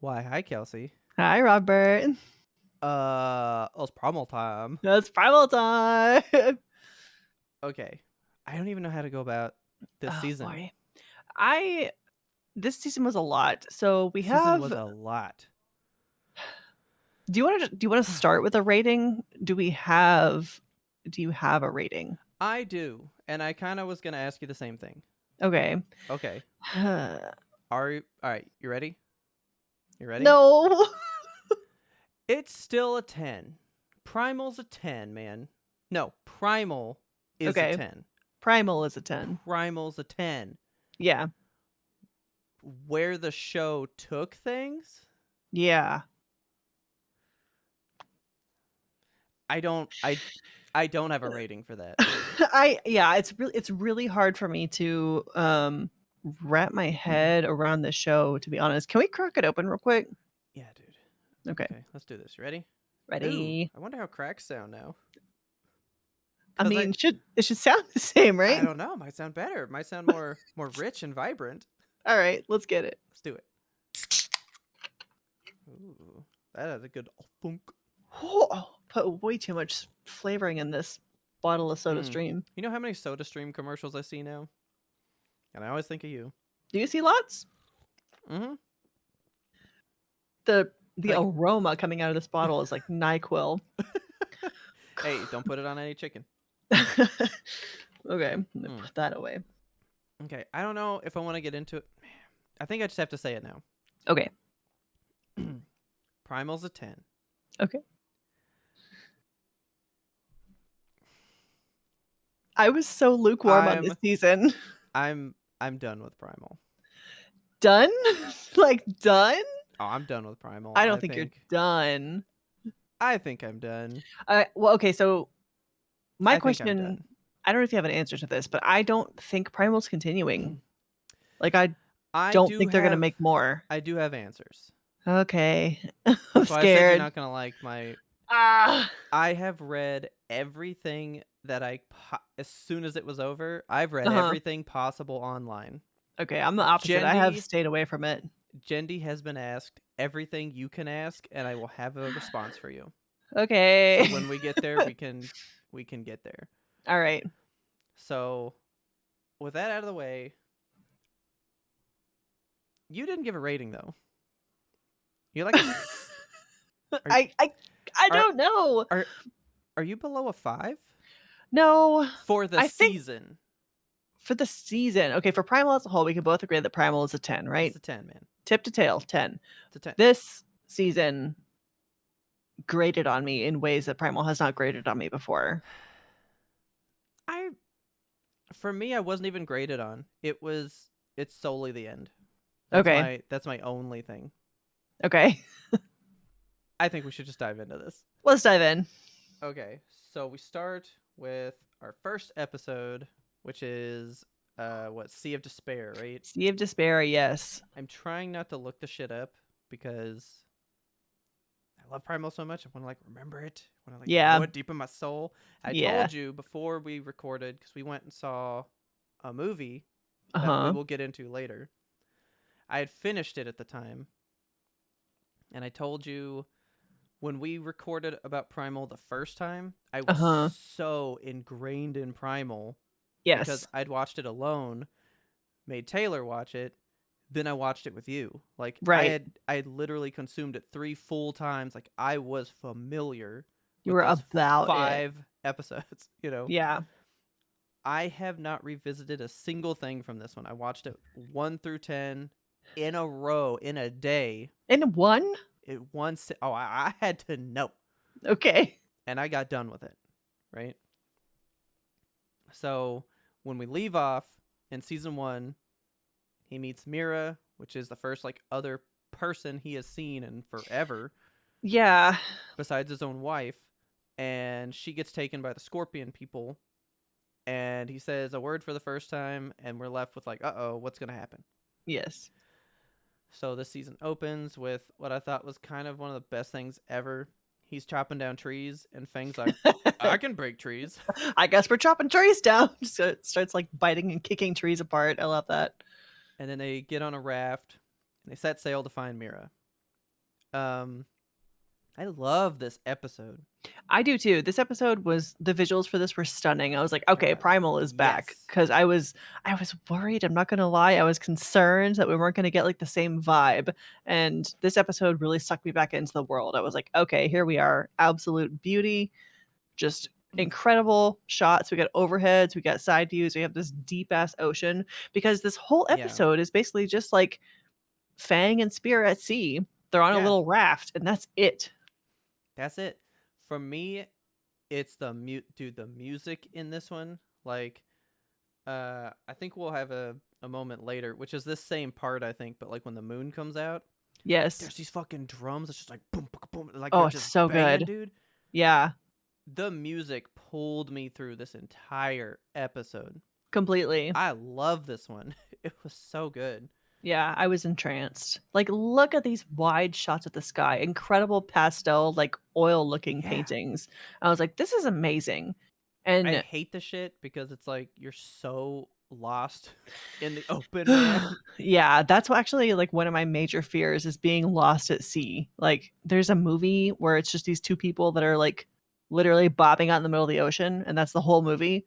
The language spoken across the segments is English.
Why, hi, Kelsey. Hi, Robert. It's Primal time. It's Primal time. Okay. I don't even know how to go about this Oh season. boy, I this season was a lot. So we This season have. was a lot. Do you want to start with a rating? Do you have a rating? I do, and I kind of was gonna ask you the same thing. Okay. Okay. Are you all right? You ready? You ready? No. It's still a 10. Primal's a 10, man. No, Primal is a Okay. 10. Primal is a 10. Primal's a 10. Yeah. Where the show took things, Yeah. I don't have a rating for that. It's really hard for me to wrap my head around the show, to be honest. Can we crack it open real quick? Yeah, dude. Okay. Okay, let's do this. You ready? Ooh, Ready. I wonder how cracks sound now. I Cause mean, it should sound the same, I right? don't know. It might sound better. It might sound more rich and vibrant. All right, let's get it. Let's do it. Ooh, that has a good thunk. Oh, put way too much flavoring in this bottle of Soda Mm. Stream. You know how many Soda Stream commercials I see now? And I always think of you. Do you see lots? Mm-hmm. The Like, aroma coming out of this bottle is like NyQuil. hey, don't put it on any chicken. Okay, I'm gonna put that away. Okay, I don't know if I want to get into it. I think I just have to say it now. Okay. Primal's a 10. Okay. I was so lukewarm on this season. I'm done with Primal. Done? Like done? Oh, I'm done with Primal. I don't think you're done. I think I'm done. Well, okay, so my I think I'm question, done. I don't know if you have an answer to this, but I don't think Primal's continuing. Like, I don't think they're going to make more. I do have answers. Okay. I'm That's why I said you're scared. not going to like my... Ah. I have read everything that as soon as it was over, I've read Uh-huh. everything possible online. Okay, I'm the opposite. I have stayed away from it. Jendi has been asked everything you can ask, and I will have a response for you. Okay. So when we get there, we can get there. All right. So with that out of the way, you didn't give a rating though. You're like I don't know. Are you below a 5? No. For the season. For the season. Okay, for Primal as a whole, we can both agree that Primal is a 10, right? It's a 10, man. Tip to tail, 10. It's a 10. This season graded on me in ways that Primal has not graded on me before. For me, I wasn't even graded on. It's solely the end. That's my only thing. Okay. I think we should just dive into this. Let's dive in. Okay, so we start with our first episode, which is Sea of Despair, right? Sea of Despair, yes. I'm trying not to look the shit up because I love Primal so much. I want to remember it. I want to know it deep in my soul. I told you before we recorded, because we went and saw a movie that we will get into later. I had finished it at the time, and I told you when we recorded about Primal the first time, I was so ingrained in Primal. Yes. Because I'd watched it alone, made Taylor watch it, then I watched it with you. I had literally consumed it 3 full times. I was familiar. You were about 5 episodes, Yeah. I have not revisited a single thing from this one. I watched it 1 through 10 in a row in a day. In one? I had to know. Okay. And I got done with it, right? So when we leave off in season 1, he meets Mira, which is the first other person he has seen in forever. Yeah. Besides his own wife. And she gets taken by the Scorpion people. And he says a word for the first time, and we're left with uh-oh, what's going to happen? Yes. So this season opens with what I thought was kind of one of the best things ever. He's chopping down trees, and Fang's like, I can break trees. I guess we're chopping trees down. So it starts biting and kicking trees apart. I love that. And then they get on a raft, and they set sail to find Mira. Um, I love this episode. I do too. This episode was the visuals for this were stunning. I was like, okay, Primal is back Yes. because I was worried. I'm not gonna lie, I was concerned that we weren't gonna get like the same vibe. And this episode really sucked me back into the world. I was like, okay, here we are, absolute beauty, just incredible shots. We got overheads, we got side views, we have this deep ass ocean because this whole Yeah. episode is basically just like Fang and Spear at sea. They're on a Yeah. little raft, and that's it. That's it. For me, it's the the music in this one. Like, I think we'll have a moment later, which is this same part, I think, but like when the moon comes out, Yes. there's these fucking drums. It's just like boom, boom, boom, like Oh, they're it's just so banging, good. dude. Yeah, The music pulled me through this entire episode. completely. I love this one. It was so good. Yeah, I was entranced. Like, look at these wide shots of the sky, incredible pastel, like oil looking Yeah. paintings. I was like, this is amazing. I And hate the shit because it's like you're so lost in the open, man. yeah, that's what actually like one of my major fears is being lost at sea. Like, there's a movie where it's just these two people that are like literally bobbing out in the middle of the ocean, and that's the whole movie.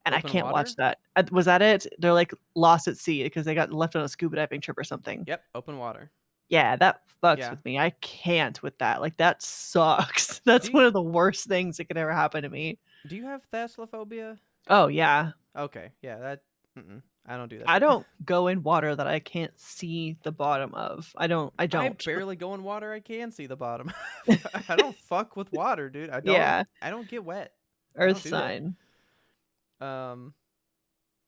And I Open can't water? watch that. Was that it? They're like lost at sea because they got left on a scuba diving trip or something. Yep, open water. Yeah, that fucks Yeah. with me. I can't with that. Like, that sucks. That's one of the worst things that could ever happen to me. Do you have thalassophobia? Oh, yeah. Okay, yeah, that. I don't do that. I shit. don't go in water that I can't see the bottom of. I don't. I barely go in water I can see the bottom. I don't fuck with water, dude. I don't. Yeah. I don't get wet. Earth do that. sign.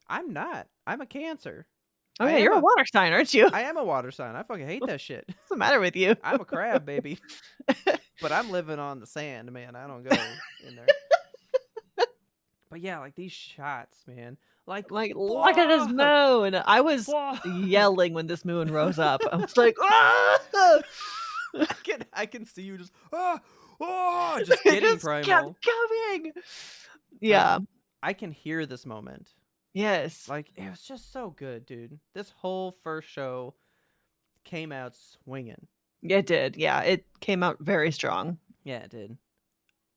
I'm not. I'm a Cancer. Oh, yeah, you're a water sign, aren't you? I am a water sign. I fucking hate that shit. What's the matter with you? I'm a crab, baby. But I'm living on the sand, man. I don't go in there. But yeah, like these shots, man. Like look at this moon. I was yelling when this moon rose up. I was like, ah! I can see you just just getting Primal. Kept coming. Yeah. I can hear this moment. Yes. Like, it was just so good, dude. This whole first show came out swinging. It did. Yeah, it came out very strong. Yeah, it did.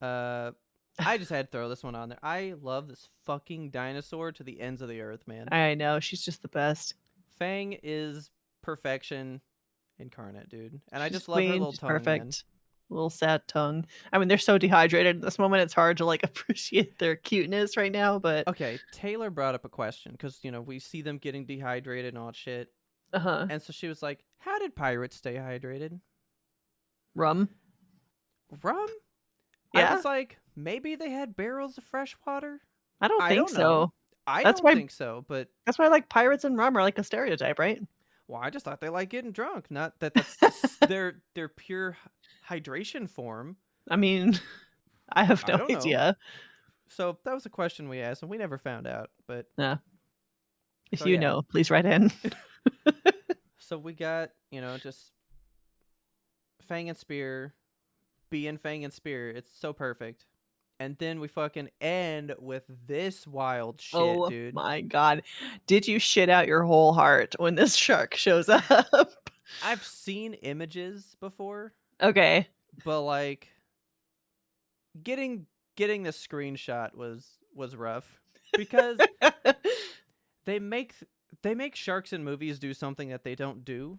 I just had to throw this one on there. I love this fucking dinosaur to the ends of the earth, man. I know. She's just the best. Fang is perfection incarnate, dude. And I just love her little tongue, perfect. man. Little sad tongue. I mean, they're so dehydrated at this moment. It's hard to like appreciate their cuteness right now. But okay, Taylor brought up a question because we see them getting dehydrated and all that shit. And so she was like, "How did pirates stay hydrated?" Rum. Yeah. I was like, maybe they had barrels of fresh water. I don't think so. I don't think so, but that's why like pirates and rum are like a stereotype, right? Well, I just thought they like getting drunk. Not that's their pure hydration form. I mean, I have no idea. So that was a question we asked, and we never found out. But yeah, if you know, please write in. So we got just Fang and Spear, being Fang and Spear. It's so perfect. And then we fucking end with this wild shit, dude. Oh my god. Did you shit out your whole heart when this shark shows up? I've seen images before. Okay. But like getting the screenshot was rough because they make sharks in movies do something that they don't do,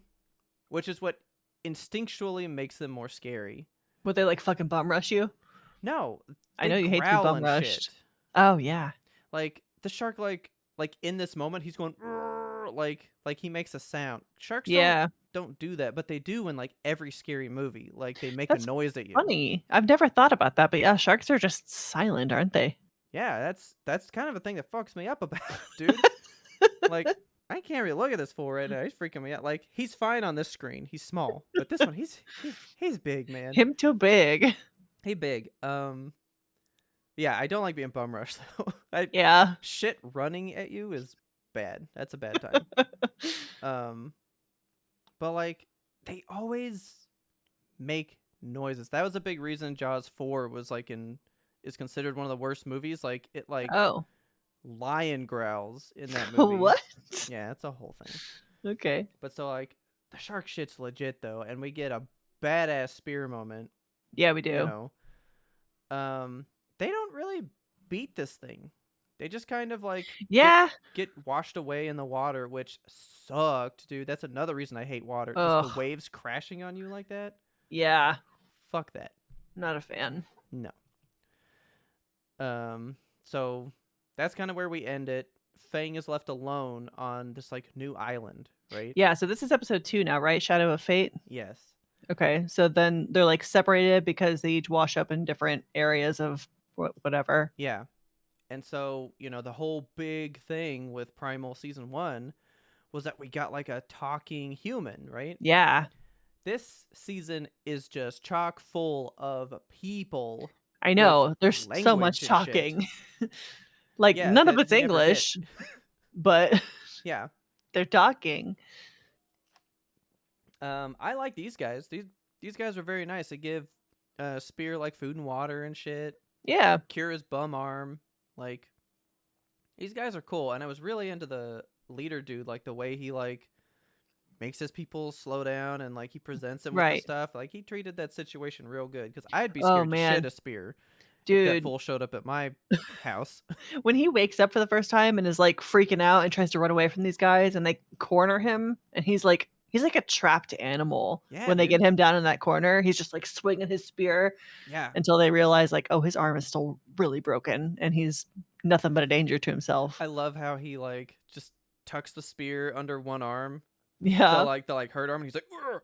which is what instinctually makes them more scary. Would they like fucking bum rush you? No, I know you hate to be bum rushed. Shit. Oh yeah. Like the shark, like in this moment, he's going like he makes a sound. Sharks don't do that, but they do in like every scary movie. Like they make a noise at you. Funny. I've never thought about that, but yeah, sharks are just silent, aren't they? Yeah, that's kind of a thing that fucks me up about, dude. Like I can't really look at this fool right now. He's freaking me out. Like he's fine on this screen. He's small, but this one he's big, man. Him too big. Hey, big. Yeah, I don't like being bum rushed though. Yeah. Shit running at you is bad. That's a bad time. But like they always make noises. That was a big reason Jaws 4 was like is considered one of the worst movies. Like it lion growls in that movie. What? Yeah, it's a whole thing. Okay. But so like the shark shit's legit though, and we get a badass spear moment. Yeah, we You do. know, they don't really beat this thing. They just kind of like Yeah. get washed away in the water, which sucked, dude. That's another reason I hate water. Just the Ugh. waves crashing on you like that. Yeah. Fuck that. Not a fan. No. So that's kind of where we end it. Fang is left alone on this like new island, right? Yeah, so this is episode 2 now, right? Shadow of Fate. Yes. Okay, so then they're like separated because they each wash up in different areas of whatever. Yeah. And so, you know, the whole big thing with Primal season 1 was that we got like a talking human, right? Yeah. This season is just chock full of people I with know. There's so much language and shit. talking. Like Yeah, none of that it's we never get. English, but Yeah. they're talking. I like these guys. These guys are very nice. They give Spear like food and water and shit. Yeah. Cure his bum arm. Like these guys are cool, and I was really into the leader dude, like the way he like makes his people slow down and like he presents them with the Right. stuff. Like he treated that situation real good because I'd be Oh scared shit man. of Spear if that Dude, fool showed up at my house. when he wakes up for the first time and is like freaking out and tries to run away from these guys and they corner him and he's like a trapped animal. Yeah, When they get dude. him down in that corner, he's just like swinging his spear Yeah. until they realize like, oh, his arm is still really broken and he's nothing but a danger to himself. I love how he like just tucks the spear under one arm, Yeah. the hurt arm, and he's like "Urgh,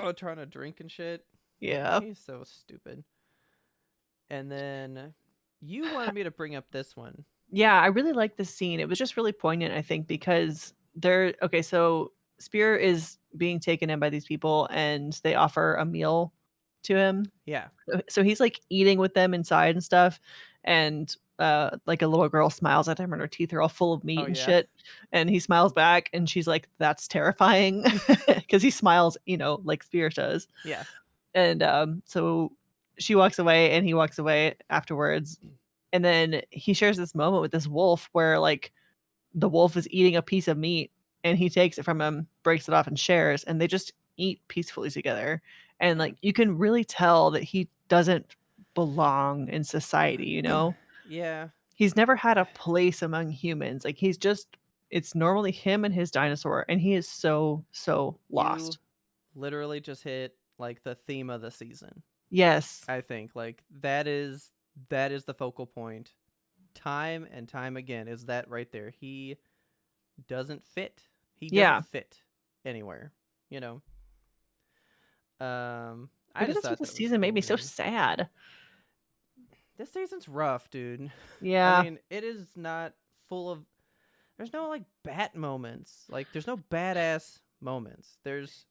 urgh," trying to drink and shit. Yeah. He's so stupid. And then you wanted me to bring up this one. Yeah, I really like this scene. It was just really poignant, I think, because they're okay, so Spear is being taken in by these people and they offer a meal to him. Yeah. So he's like eating with them inside and stuff. And like a little girl smiles at him and her teeth are all full of meat Oh and yeah. shit. And he smiles back and she's like, that's terrifying. Because he smiles, like Spear does. Yeah. And so she walks away and he walks away afterwards. And then he shares this moment with this wolf where like the wolf is eating a piece of meat and he takes it from him, breaks it off and shares, and they just eat peacefully together. And like you can really tell that he doesn't belong in society, Yeah. He's never had a place among humans. Like it's normally him and his dinosaur and he is so You lost. literally just hit like the theme of the season. Yes. I think like that is the focal point. Time and time again is that right there. He doesn't fit. He Yeah. doesn't fit anywhere, you know. I Maybe just that's what thought this that was season made cool, me so man. sad. This season's rough, dude. Yeah. I mean, it is not full of. There's no like bat moments. Like, there's no badass moments.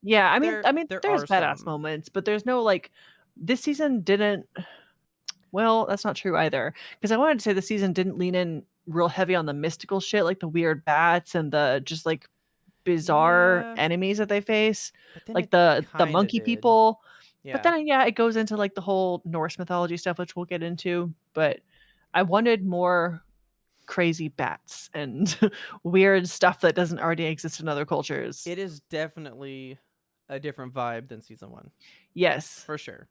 Yeah, I mean, there there's are badass some. moments, but there's no like this season didn't. Well, that's not true either. Because I wanted to say the season didn't lean in real heavy on the mystical shit, like the weird bats and the just like bizarre Yeah, enemies that they face, but then like it the kind of monkey did. people. But Yeah, then yeah, it goes into like the whole Norse mythology stuff, which we'll get into. But I wanted more crazy bats and weird stuff that doesn't already exist in other cultures. it is definitely a different vibe than season 1, Yes. for sure.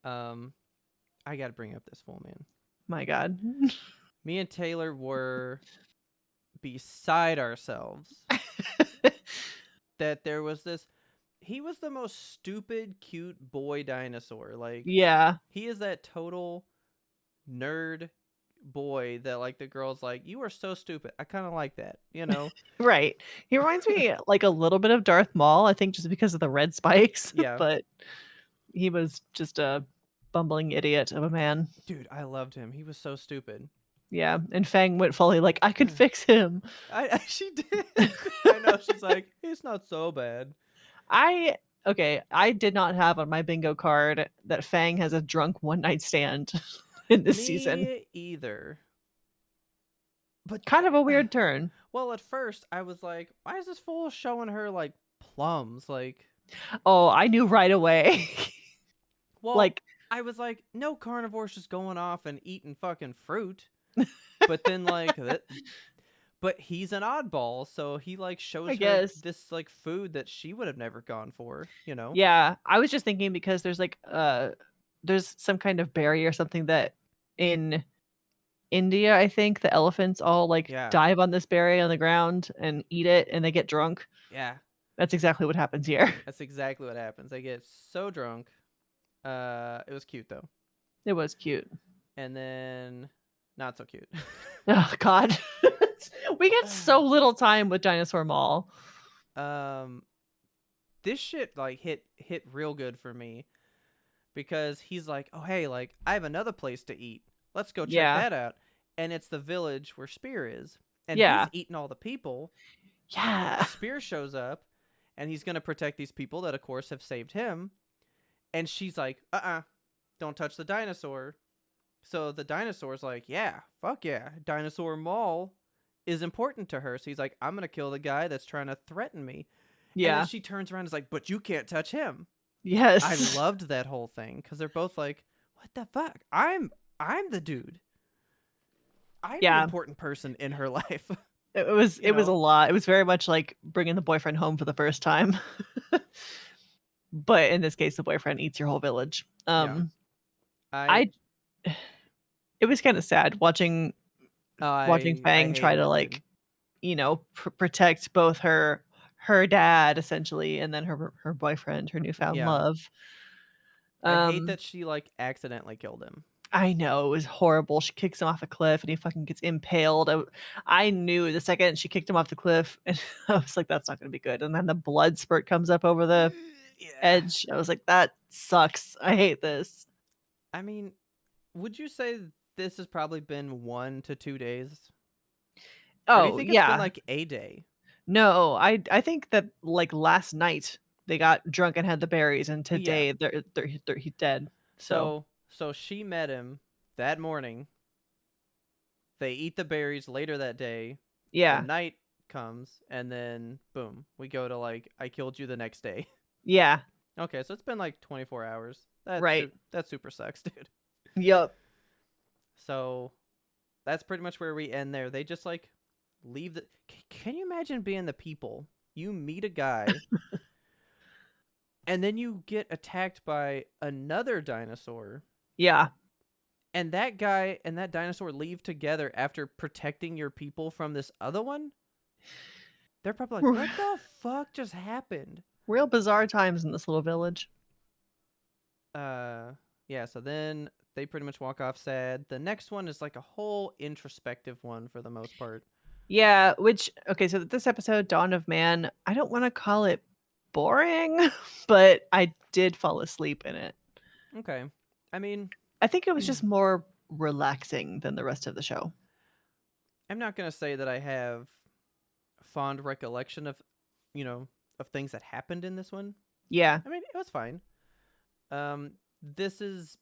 Um, I got to bring up this fool, man. My God. Me and Taylor were beside ourselves that there was this. He was the most stupid, cute boy dinosaur. Like, Yeah. he is that total nerd boy that like the girl's like, you are so stupid. I kind of like that, you know? Right. He reminds me like a little bit of Darth Maul, I think just because of the red spikes, Yeah. but he was just a bumbling idiot of a man. Dude, I loved him. He was so stupid. Yeah, and Fang went fully like, I could fix him. She did. I know. She's like, it's not so bad. I did not have on my bingo card that Fang has a drunk one night stand in this season. Me either. But Kind of a weird turn. Well, at first I was like, why is this fool showing her like plums? Like, Oh, I knew right away. well, Like, I was like, no carnivore's just going off and eating fucking fruit. But then like but he's an oddball, so he like I shows her guess. this like food that she would have never gone for, you know? Yeah, I was just thinking because there's like there's some kind of berry or something that in India, I think the elephants all like Yeah. dive on this berry on the ground and eat it and they get drunk. Yeah. That's exactly what happens here. That's exactly what happens. They get so drunk. It was cute though. It was cute. And then not so cute. Oh god. We get so little time with Dinosaur Mall. um this shit like hit real good for me because he's like, "Oh, hey, like I have another place to eat. Let's go check Yeah. that out." And it's the village where Spear is. And he's Yeah. eating all the people. Yeah. Spear shows up and he's going to protect these people that of course have saved him. And she's like, "Don't touch the dinosaur." So the dinosaur's like, "Yeah, fuck yeah. Dinosaur Mall is important to her." So he's like, "I'm going to kill the guy that's trying to threaten me." And then Yeah. she turns around and is like, "But you can't touch him." Yes. I loved that whole thing because they're both like, "What the fuck? I'm the dude. I'm the Yeah. important person in her life." It was You a know? lot. It was very much like bringing the boyfriend home for the first time. But in this case, the boyfriend eats your whole village. Yeah. I it was kinda sad watching I Fang try hated to, it, like, dude. you know, protect both her dad, essentially, and then her boyfriend, her newfound Yeah. love. I hate Um, that she like accidentally killed him. I know, it was horrible. She kicks him off a cliff, and he fucking gets impaled. I knew the second she kicked him off the cliff, and I was like, "That's not gonna be good," and then the blood spurt comes up over the Yeah. edge. I was like, "That sucks. I hate this." I mean, would you say this has probably been 1 to 2 days? Or do you Oh, think it's been yeah. like a day? No, I think that, like, last night, they got drunk and had the berries, and Yeah. today he's dead. So, So she met him that morning. They eat the berries later that day. The yeah. night comes, and then boom, we go to like I killed you the next day. Yeah. Okay, so it's been like 24 hours. Right. That super sucks, dude. Yup. So that's pretty much where we end there. They just like leave the. Can you imagine being the people? You meet a guy, and then you get attacked by another dinosaur, Yeah. and that guy and that dinosaur leave together after protecting your people from this other one. They're probably like, "What the fuck just happened?" Real bizarre times in this little village. Yeah. So then they pretty much walk off sad. The next one is like a whole introspective one for the most part. Yeah, which okay, so this episode, Dawn of Man, I don't wanna call it boring, but I did fall asleep in it. Okay. I mean, I think it was just more relaxing than the rest of the show. I'm not gonna say that I have fond recollection of, you know, of things that happened in this one. Yeah. I mean, it was fine. Um, this is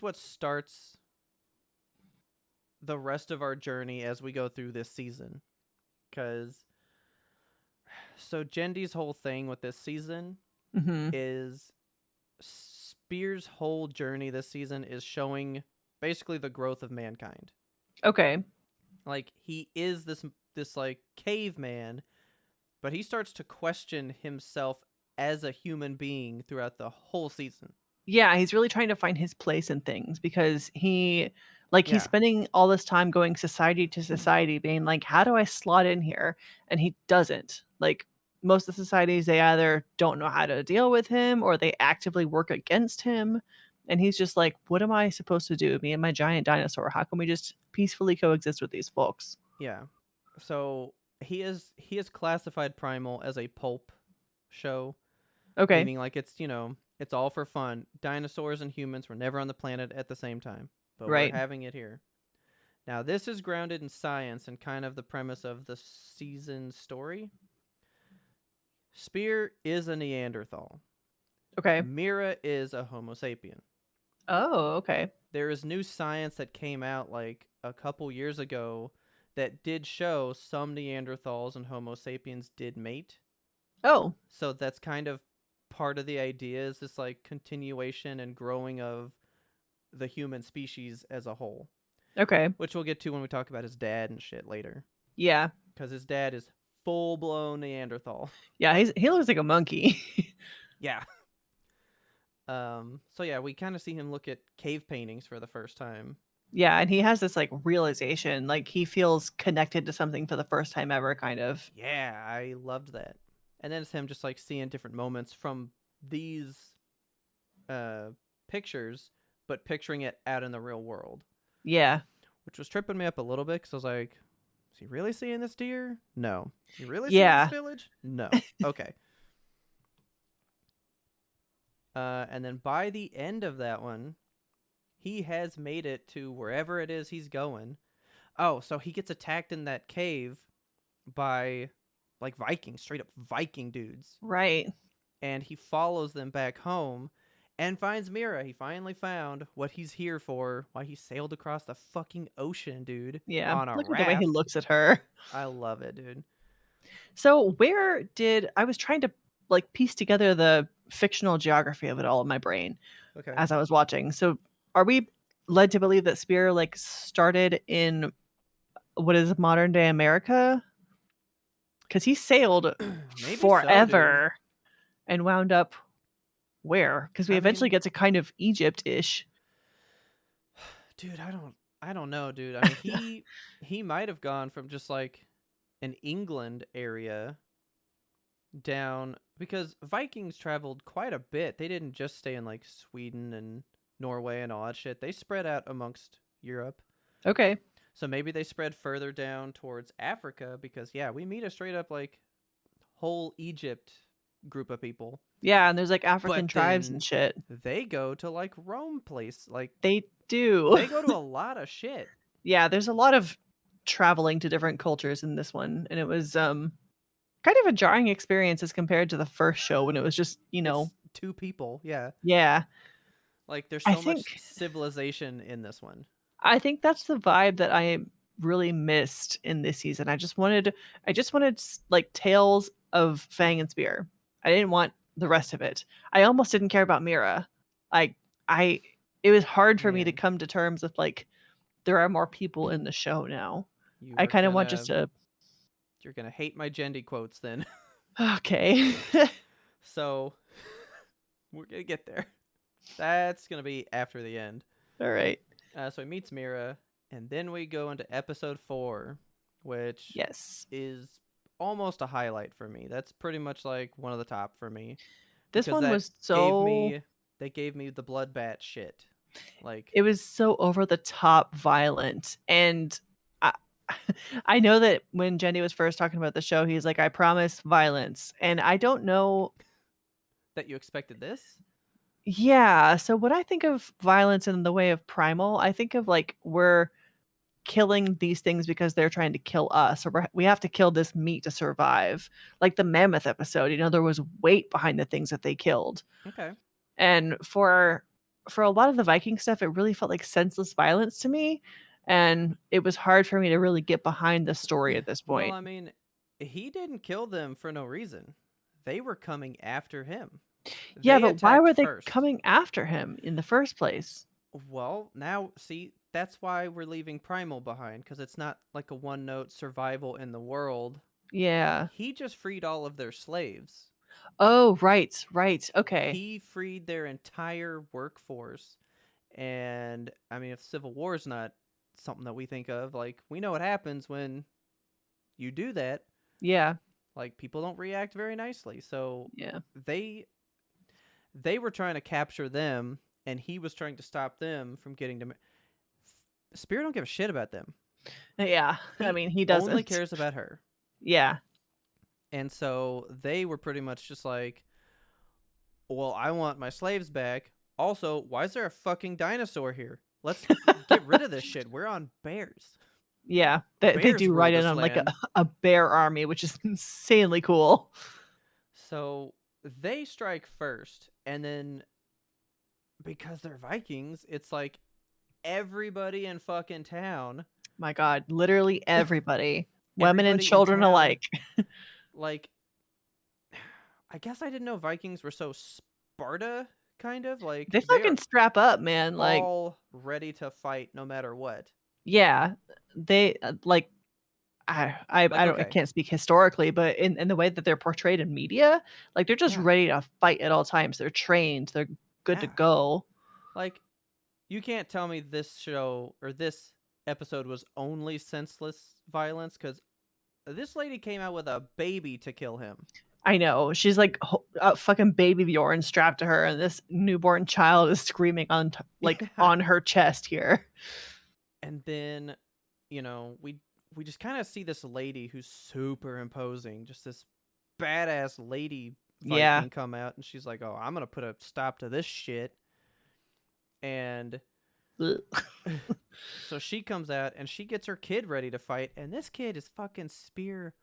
what starts the rest of our journey as we go through this season. Cause so Jendy's whole thing with this season Mhm. is Spear's whole journey this season is showing basically the growth of mankind. Okay. Like he is this like caveman, but he starts to question himself as a human being throughout the whole season. Yeah, he's really trying to find his place in things because he's Yeah. spending all this time going society to society being like, "How do I slot in here?" And he doesn't. Like, most of the societies, they either don't know how to deal with him or they actively work against him, and he's just like, "What am I supposed to do? Me and my giant dinosaur, how can we just peacefully coexist with these folks?" Yeah. So he is classified Primal as a pulp show, Okay. meaning like it's all for fun. Dinosaurs and humans were never on the planet at the same time, but we're Right. having it here. Now, this is grounded in science and kind of the premise of the season story. Spear is a Neanderthal. Okay. Mira is a Homo sapien. Oh, okay. There is new science that came out like a couple years ago that did show some Neanderthals and Homo sapiens did mate. Oh, So that's kind of part of the idea is this like continuation and growing of the human species as a whole, okay. which we'll get to when we talk about his dad and shit later. Yeah. because his dad is full-blown Neanderthal. Yeah, he looks like a monkey. Yeah. So yeah, we kind of see him look at cave paintings for the first time. Yeah, and he has this like realization, like he feels connected to something for the first time ever, kind of. Yeah, I loved that. And then it's him just like seeing different moments from these uh pictures, but picturing it out in the real world, Yeah. which was tripping me up a little bit because I was like, is he really seeing this deer? No. Is he really seeing this Yeah. village? No. Okay. And then by the end of that one, he has made it to wherever it is he's going. Oh, so he gets attacked in that cave by like Vikings, straight up Viking dudes. Right. And he follows them back home and finds Mira. He finally found what he's here for, why he sailed across the fucking ocean, dude, Yeah. on a Look at the way he raft. looks at her. I love it, dude. So where did I was trying to like piece together the fictional geography of it all in my brain Okay. as I was watching. So are we led to believe that Spear like started in what is modern day America? Because he sailed Maybe so, dude. forever and wound up where? Because we I eventually mean, get to kind of Egypt-ish. dude, I don't know, dude. I mean, he might have gone from just like an England area down because Vikings traveled quite a bit. They didn't just stay in like Sweden and Norway and all that shit. They spread out amongst Europe. Okay. So maybe they spread further down towards Africa because yeah, we meet a straight up like whole Egypt group of people. Yeah, and there's like African But tribes and then shit. they go to like Rome place. Like They do. they go to a lot of shit. Yeah, there's a lot of traveling to different cultures in this one, and it was kind of a jarring experience as compared to the first show when it was just, It's two people, yeah. yeah. Like there's I so much think civilization in this one. I think that's the vibe that I really missed in this season. I just wanted like tales of Fang and Spear. I didn't want the rest of it. I almost didn't care about Mira. Like I it was hard for me to Man, come to terms with like there are more people in the show now. you I are kind of want just gonna a you're gonna hate my Gendy quotes then. okay. So we're gonna get there. That's gonna be after the end. All right. So he meets Mira, and then we go into episode 4, which Yes. is almost a highlight for me. That's pretty much like one of the top for me This because one that was gave so me they gave me the bloodbath shit. Like it was so over the top violent and I, I know that when Jenny was first talking about the show, he's like, I promise violence. And I don't know. that you expected this? Yeah. So when I think of violence in the way of Primal, I think of like we're killing these things because they're trying to kill us, or we have to kill this meat to survive. Like the mammoth episode, there was weight behind the things that they killed. Okay. And for a lot of the Viking stuff, it really felt like senseless violence to me, and it was hard for me to really get behind the story at this Well, point. I mean, he didn't kill them for no reason. They were coming after him. Yeah, They but why attacked were they first. coming after him in the first place? Well, now see, that's why we're leaving Primal behind because it's not like a one-note survival in the world. Yeah. He just freed all of their slaves. Oh, right, right. Okay. He freed their entire workforce. And I mean, if Civil War is not something that we think of, like we know what happens when you do that. Yeah. Like people don't react very nicely. So Yeah. they were trying to capture them, and he was trying to stop them from getting to. Spear don't give a shit about them. Yeah. I He mean, he only doesn't. cares about her. Yeah. And so they were pretty much just like, well, I want my slaves back. Also, why is there a fucking dinosaur here? Let's get rid of this shit. We're on bears. Yeah. They Bears do rule ride in this on like land. a bear army, which is insanely cool. So they strike first, and then because they're Vikings, it's like everybody in fucking town, My God, literally everybody, women and everybody in children town, alike. like, I guess I didn't know Vikings were so Sparta, kind of. Like, They they are fucking strap up, man. Like, all ready to fight no matter what. yeah, they like I Like, don't I okay, can't speak historically, but in the way that they're portrayed in media, like, they're just yeah, ready to fight at all times. They're trained, they're good to yeah. go. Like, you can't tell me this show or this episode was only senseless violence because this lady came out with a baby to kill him. I know. She's like a fucking baby Bjorn strapped to her, and this newborn child is screaming like Yeah. on her chest here. And then, we just kind of see this lady who's super imposing, just this badass lady Yeah. Viking come out, and she's like, "Oh, I'm gonna put a stop to this shit." And Ugh. so she comes out and she gets her kid ready to fight, and this kid is fucking spear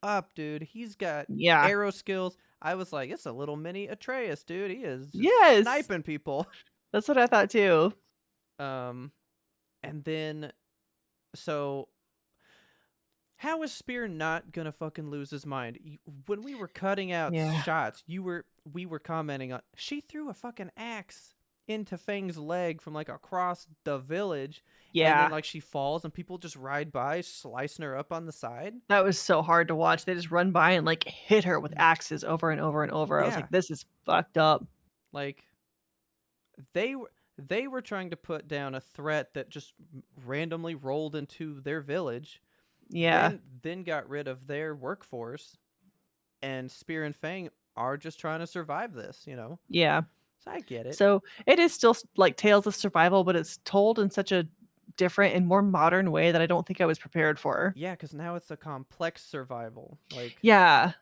up, dude. He's got Yeah. arrow skills. I was like, it's a little mini Atreus, dude. He is just Yes. sniping people. That's what I thought too. Um, and then so how is Spear not gonna fucking lose his mind? When we were cutting out Yeah. shots, we were commenting on she threw a fucking axe into Fang's leg from like across the village, and then Yeah. like she falls and people just ride by slicing her up on the side. That was so hard to watch. They just run by and, like, hit her with Mm. axes over and over and over. I was Yeah, like, "This is fucked up." like they were trying to put down a threat that just randomly rolled into their village, Yeah. then got rid of their workforce, and Spear and Fang are just trying to survive this. Yeah. So I get it. So, it is still like Tales of Survival, but it's told in such a different and more modern way that I don't think I was prepared for. Yeah, because now it's a complex survival. Yeah.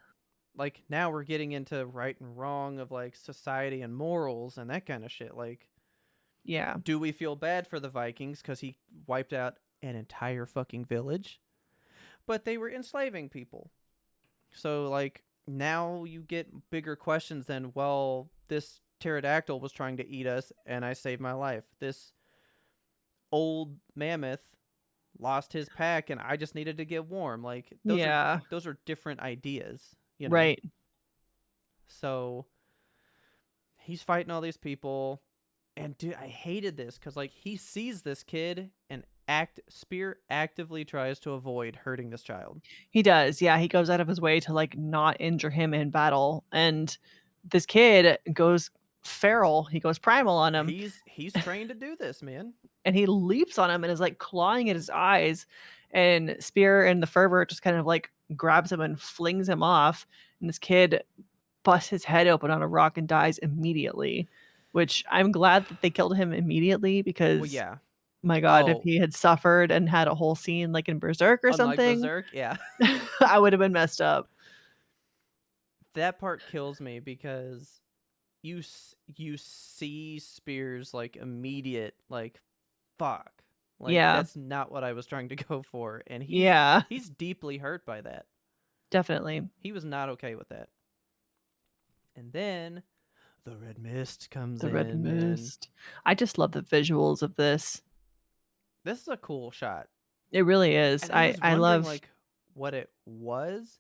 Like now we're getting into right and wrong of like society and morals and that kind of shit. Like, Yeah. do we feel bad for the Vikings because he wiped out an entire fucking village? But they were enslaving people. So like now you get bigger questions than, well, this pterodactyl was trying to eat us and I saved my life. This old mammoth lost his pack and I just needed to get warm. Like Yeah. those are different ideas. Right. So he's fighting all these people, and dude, I hated this because like he sees this kid and Spear actively tries to avoid hurting this child. He does, yeah, he goes out of his way to, like, not injure him in battle, and this kid goes feral, he goes primal on him, He's trained to do this, man. and he leaps on him and is, like, clawing at his eyes, and Spear in the fervor just kind of, like, grabs him and flings him off, and this kid busts his head open on a rock and dies immediately, which I'm glad that they killed him immediately Well, because, yeah. my god, if Oh, he had suffered and had a whole scene like in Berserk or unlike something, Berserk, yeah. I would have been messed up. That part kills me because you see Spears like immediate like fuck. Like Yeah. that's not what I was trying to go for, and Yeah, he's deeply hurt by that. definitely. He was not okay with that. And then the red mist comes The red in, man. mist. I just love the visuals of this. This is a cool shot. It really is. And I was I wondering love like what it was.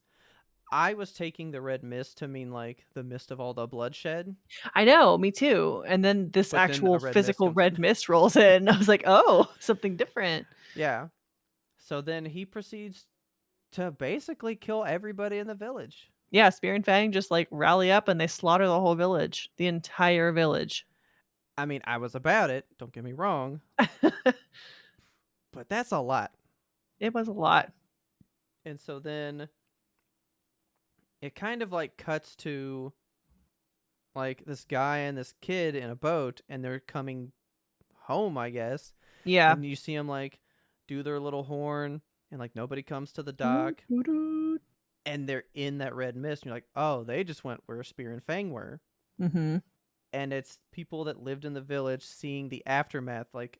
I was taking the red mist to mean like the mist of all the bloodshed, I know, me too, and then this but then a actual red mist physical comes red in. mist rolls in. I was like, "Oh, something different." Yeah. So then he proceeds to basically kill everybody in the village. Yeah, Spear and Fang just, like, rally up and they slaughter the whole village, the entire village. I mean, I was about it, don't get me wrong, but that's a lot. It was a lot. And so then it kind of like cuts to like this guy and this kid in a boat and they're coming home, I guess. Yeah. And you see them like do their little horn and like nobody comes to the Doot, dock doot, doot. and they're in that red mist. And you're like, oh, they just went where Spear and Fang were. Mhm. And it's people that lived in the village seeing the aftermath. Like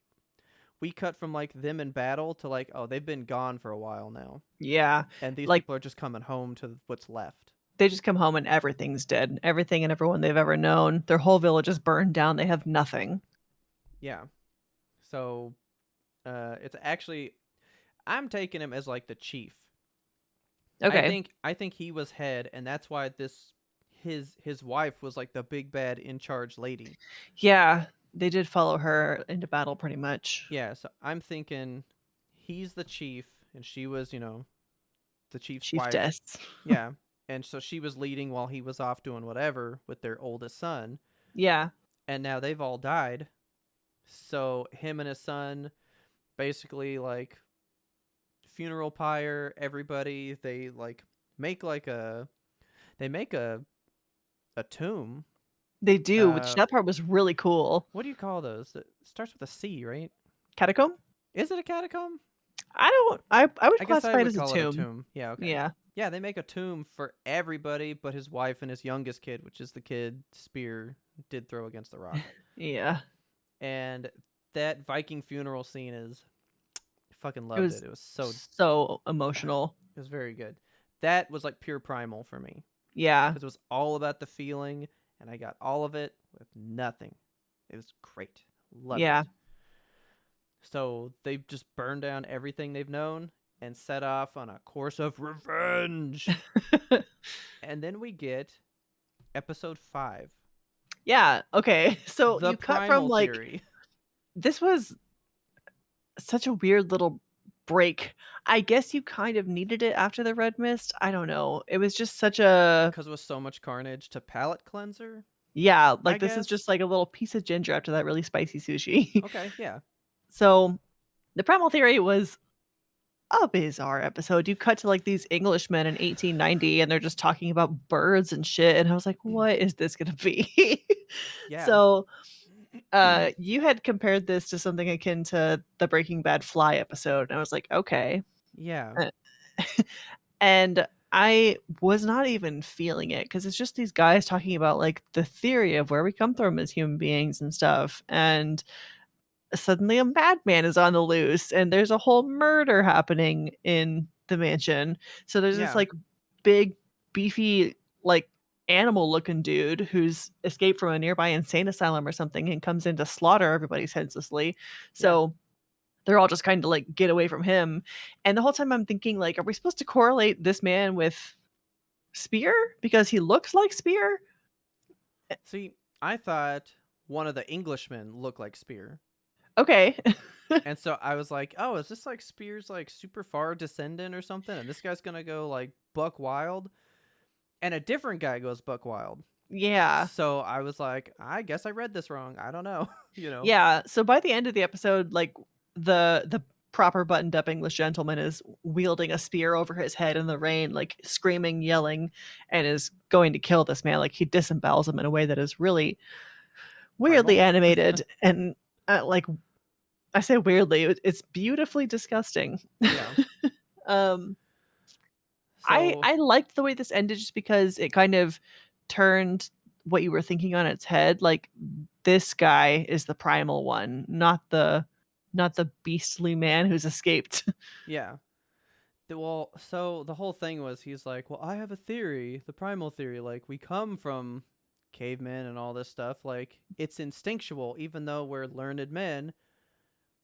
we cut from like them in battle to like, oh, they've been gone for a while now. Yeah. And these Like, people are just coming home to what's left. they just come home and everything's dead. Everything and everyone they've ever known. Their whole village is burned down. They have nothing. Yeah. So it's actually I'm taking him as like the chief. I Okay. think I think he was head, and that's why his wife was like the big bad in charge lady. Yeah, they did follow her into battle pretty much. Yeah, so I'm thinking he's the chief, and she was the chief's wife. Chiefess. Yeah. And so she was leading while he was off doing whatever with their oldest son. Yeah. And now they've all died. So him and his son basically like funeral pyre everybody. They like make like a they make a tomb. They do, which that part was really cool. What do you call those? It starts with a C, right? Catacomb? Is it a catacomb? I would I guess I classify it would as a call it a tomb. tomb. Yeah, okay. Yeah. Yeah, they make a tomb for everybody but his wife and his youngest kid, which is the kid Spear did throw against the rock. Yeah. And that Viking funeral scene is I fucking loved was it. It was so so emotional. it was very good. That was like pure Primal for me. Yeah. Because it was all about the feeling and I got all of it with nothing. It was great. Loved Yeah. it. So they just burned down everything they've known and set off on a course of revenge. And then we get episode 5. Yeah. Okay. So The you cut from Primal like Theory. this was such a weird little break. I guess you kind of needed it after the Red Mist. I don't know. It was just such a Because with so much carnage to palate cleanser. yeah, I like this is guess. just like a little piece of ginger after that really spicy sushi. Okay, yeah. So the Primal Theory was a bizarre episode. You cut to like these Englishmen in 1890 and they're just talking about birds and shit. And I was like, what is this going to be? Yeah. So you had compared this to something akin to the Breaking Bad Fly episode. And I was like, okay. Yeah. And I was not even feeling it because it's just these guys talking about like the theory of where we come from as human beings and stuff. And suddenly a madman is on the loose and there's a whole murder happening in the mansion. So there's this Yeah. like big, beefy, like animal looking dude who's escaped from a nearby insane asylum or something and comes in to slaughter everybody senselessly. So they're all just kind of like get away from him. And the whole time I'm thinking, like, are we supposed to correlate this man with Spear because he looks like Spear? See, I thought one of the Englishmen looked like Spear. Okay. And so I was like, oh, is this like Spear's like super far descendant or something? And this guy's going to go like buck wild? And a different guy goes buck wild. Yeah. So I was like, I guess I read this wrong. I don't know. You know? Yeah. So by the end of the episode, like the proper buttoned up English gentleman is wielding a spear over his head in the rain, like screaming, yelling, and is going to kill this man. Like he disembowels him in a way that is really weirdly Primal? animated and like I say weirdly, it's beautifully disgusting. Yeah. um So I liked the way this ended just because it kind of turned what you were thinking on its head. Like this guy is the primal one, not the beastly man who's escaped. yeah. Well, so the whole thing was he's like, well, I have a theory, the primal theory. Like, we come from cavemen and all this stuff. Like, it's instinctual, even though we're learned men.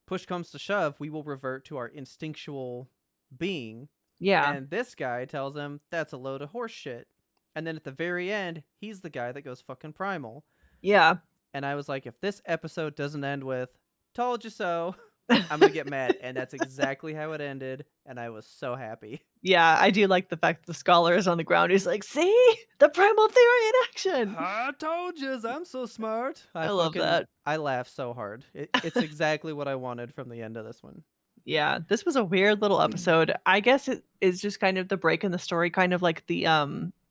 Push comes to shove, we will revert to our instinctual being. Yeah. And this guy tells him that's a load of horse shit. And then at the very end, he's the guy that goes fucking primal. Yeah. And I was like, if this episode doesn't end with, told you so, I'm going to get mad. And that's exactly how it ended. And I was so happy. Yeah, I do like the fact that the scholar is on the ground. He's like, see? The primal theory in action. I told you, I'm so smart. I love that. I laugh so hard. It's exactly what I wanted from the end of this one. Yeah, this was a weird little episode. I guess it is just kind of the break in the story, kind of like the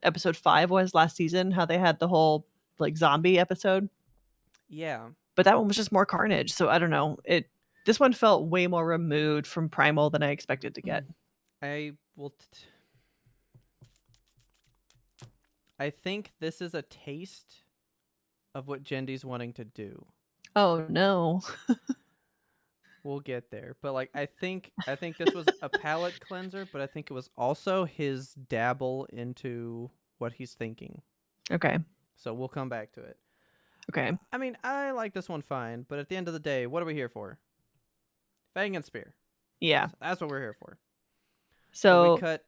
episode 5 was last season, how they had the whole like zombie episode. Yeah. But that one was just more carnage. So I don't know. This one felt way more removed from Primal than I expected to get. I think this is a taste of what Gendy's wanting to do. Oh no. We'll get there. But like I think this was a palate cleanser, but I think it was also his dabble into what he's thinking. Okay. So we'll come back to it. Okay. I mean, I like this one fine, but at the end of the day, what are we here for? Fang and Spear. Yeah. So that's what we're here for. So we cut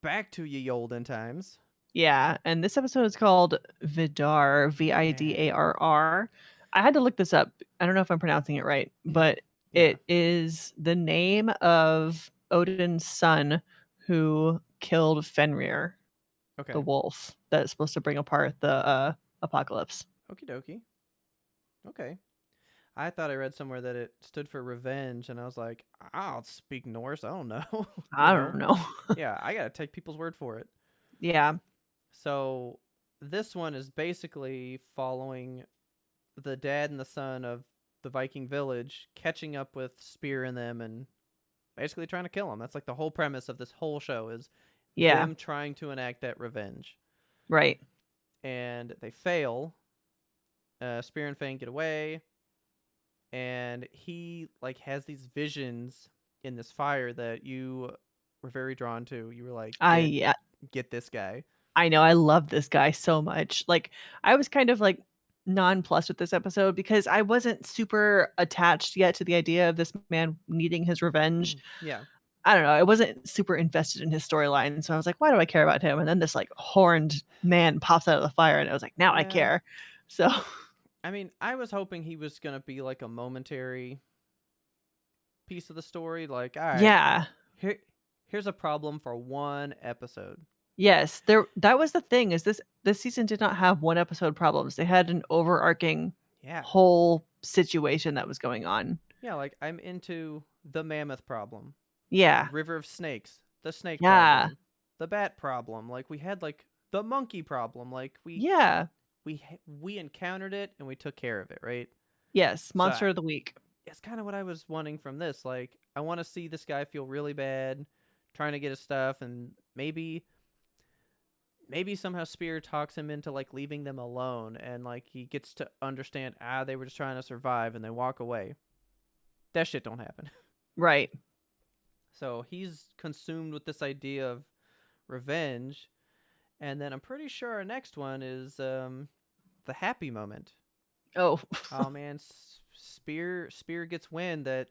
back to ye olden times. Yeah, and this episode is called Vidar, Vidarr. I had to look this up. I don't know if I'm pronouncing it right, but it is the name of Odin's son who killed Fenrir, the Okay. wolf that is supposed to bring apart the apocalypse. Okie dokie. Okay. I thought I read somewhere that it stood for revenge, and I was like, I'll speak Norse. I don't know. I don't know. Yeah, I gotta take people's word for it. Yeah. So this one is basically following the dad and the son of the Viking village, catching up with Spear and them, and basically trying to kill him. That's like the whole premise of this whole show is Yeah. them trying to enact that revenge. Right. And they fail. Spear and Fang get away, and he like has these visions in this fire that you were very drawn to. You were like, I get this guy. I know, I love this guy so much. Like, I was kind of, like, nonplussed with this episode because I wasn't super attached yet to the idea of this man needing his revenge. Yeah. I don't know, I wasn't super invested in his storyline, so I was like, "Why do I care about him?" And then this, like, horned man pops out of the fire, and I was like, "Now I Yeah. care." So I mean, I was hoping he was gonna be like a momentary piece of the story. Like, all right, yeah. here's a problem for one episode. Yes, that was the thing is this season did not have one episode problems. They had an overarching Yeah. whole situation that was going on. Yeah, like I'm into the mammoth problem. Yeah. River of Snakes, the snake Yeah. problem, the bat problem. Like we had like the monkey problem. Like Yeah. we encountered it and we took care of it, right? Yes, So monster of the week. it's kind of what I was wanting from this. Like I want to see this guy feel really bad, trying to get his stuff, and maybe somehow Spear talks him into like leaving them alone, and like he gets to understand they were just trying to survive, and they walk away. That shit don't happen. Right. So he's consumed with this idea of revenge, and then I'm pretty sure our next one is the happy moment. Oh. Oh man, Spear gets wind that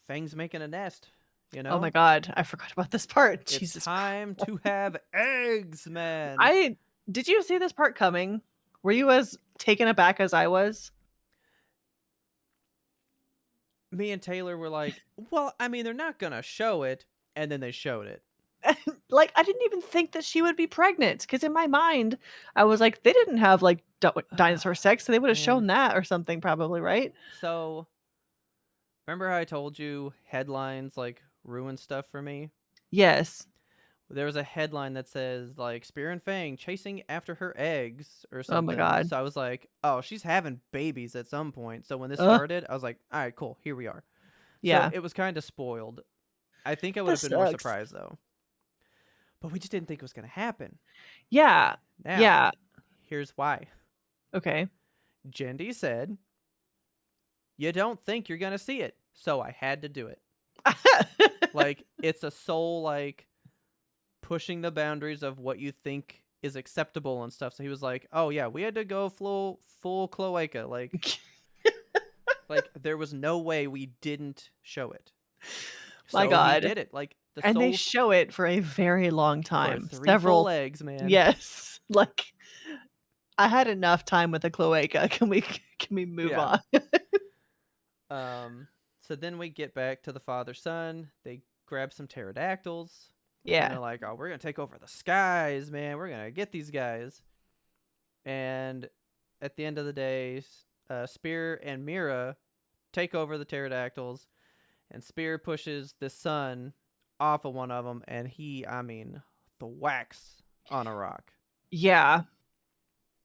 Fang's making a nest. You know? Oh my god, I forgot about this part. It's Jesus time to have eggs, man. Did you see this part coming? Were you as taken aback as I was? Me and Taylor were like, well, I mean, they're not gonna show it, and then they showed it. Like, I didn't even think that she would be pregnant because in my mind, I was like, they didn't have like dinosaur sex, so they would have shown that or something, probably, right? So, remember how I told you headlines like ruin stuff for me? Yes. There was a headline that says like Spear and Fang chasing after her eggs or Oh my something. god. So I was like, oh, she's having babies at some point. So when this Ugh. started, I was like, all right, cool, here we are. Yeah. So it was kind of spoiled. I think I would That have been more sucks. surprised though. But we just didn't think it was gonna happen. Yeah. Now, Yeah. here's why. Okay. Jendi said, you don't think you're gonna see it, so I had to do it. Like it's a soul like pushing the boundaries of what you think is acceptable and stuff. So he was like, "Oh yeah, we had to go full cloaca. Like there was no way we didn't show it. My So god. he did it. Like the And soul they show it for a very long for time. 3 full eggs, man. Yes. Like I had enough time with the cloaca. Can we move on? So then we get back to the father son. They grab some pterodactyls. And Yeah. they're like, oh, we're going to take over the skies, man. We're going to get these guys. And at the end of the day, Spear and Mira take over the pterodactyls. And Spear pushes the son off of one of them. And the wax on a rock. Yeah.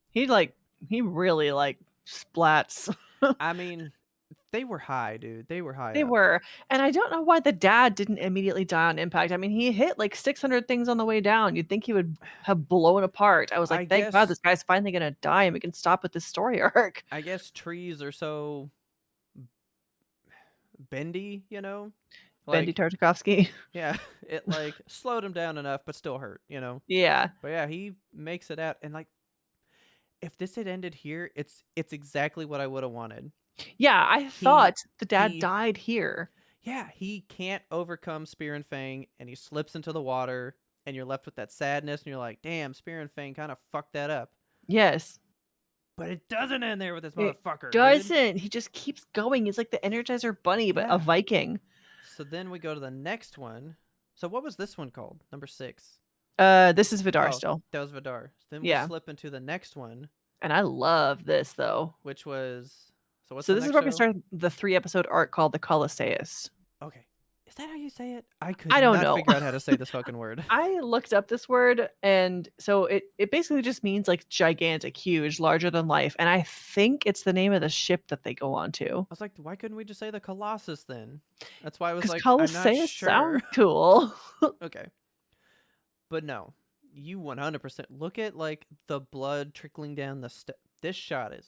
He really like splats. I mean, they were high, dude. They were high. They up. were. And I don't know why the dad didn't immediately die on impact. I mean, he hit like 600 things on the way down. You'd think he would have blown apart. I was like, thank God this guy's finally going to die and we can stop with this story arc. I guess trees are so bendy, you know? Bendy Tartakovsky. Yeah, it like slowed him down enough, but still hurt, you know? Yeah. But yeah, he makes it out. And like, if this had ended here, it's exactly what I would have wanted. Yeah, I thought the dad died here. Yeah, he can't overcome Spear and Fang, and he slips into the water, and you're left with that sadness, and you're like, damn, Spear and Fang kind of fucked that up. Yes. But it doesn't end there with this motherfucker. Doesn't. Dude. He just keeps going. He's like the Energizer Bunny, but a Viking. So then we go to the next one, So what was this one called? Number 6. This is Vidar Oh, still. that was Vidar. Then we Yeah. slip into the next one, And I love this though. which was. So what's So the this is next where we show? start the 3-episode arc called the Colosseus. Okay. Is that how you say it? I could I don't not know. figure out how to say this fucking word. I looked up this word, and so it basically just means like gigantic, huge, larger than life. And I think it's the name of the ship that they go on to. I was like, why couldn't we just say the Colossus then? That's why I was Because like, I'm not Colosseus sure. sounds cool. Okay. But no, you 100% look at like the blood trickling down the this shot is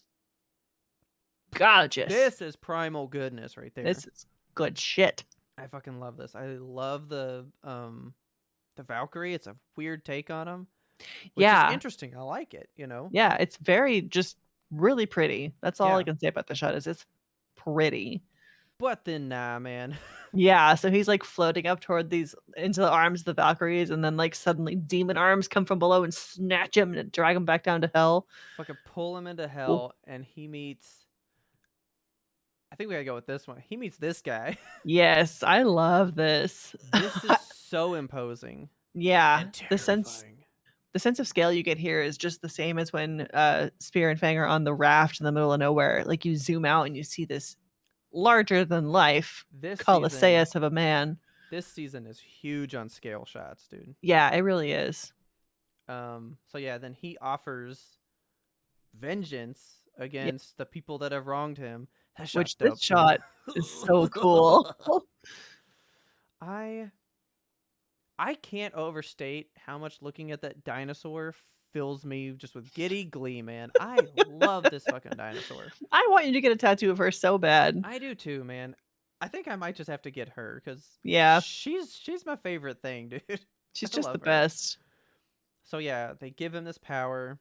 Gorgeous. this is primal goodness right there. This is good shit. I fucking love this. I love the Valkyrie. It's a weird take on him, which is interesting. I like it, you know. Yeah, it's very just really pretty. That's all I Yeah. can say about the shot is it's pretty. But then nah, man. Yeah, so he's like floating up toward these into the arms of the Valkyries, and then like suddenly demon arms come from below and snatch him and drag him back down to hell. Fucking pull him into hell, and he meets. I think we gotta go with this one. He meets this guy. Yes, I love this. This is so imposing. Yeah, And terrifying. the sense of scale you get here is just the same as when Spear and Fang are on the raft in the middle of nowhere. Like you zoom out and you see this larger than life Colosseus of a man. This season is huge on scale shots, dude. Yeah, it really is. So yeah, then he offers vengeance against the people that have wronged him. That shot's Which this dope, shot is so cool. I can't overstate how much looking at that dinosaur fills me just with giddy glee, man. I love this fucking dinosaur. I want you to get a tattoo of her so bad. I do too, man. I think I might just have to get her because she's my favorite thing, dude. She's just the best. So yeah, they give him this power,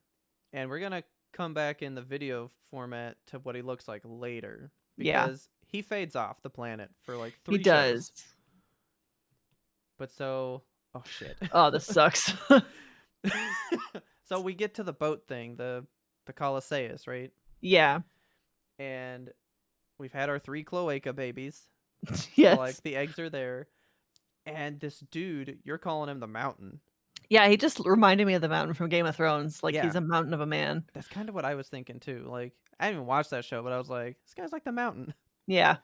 and we're gonna come back in the video format to what he looks like later because he fades off the planet for like 3 He does. shows. But so, oh shit. Oh, this sucks. So we get to the boat thing, the Colosseus, right? Yeah. And we've had our 3 cloaca babies. Yes. So, like the eggs are there. And this dude, you're calling him the Mountain. Yeah, he just reminded me of the Mountain from Game of Thrones. Like he's a mountain of a man. That's kind of what I was thinking too. Like I didn't even watch that show, but I was like, this guy's like the Mountain. Yeah.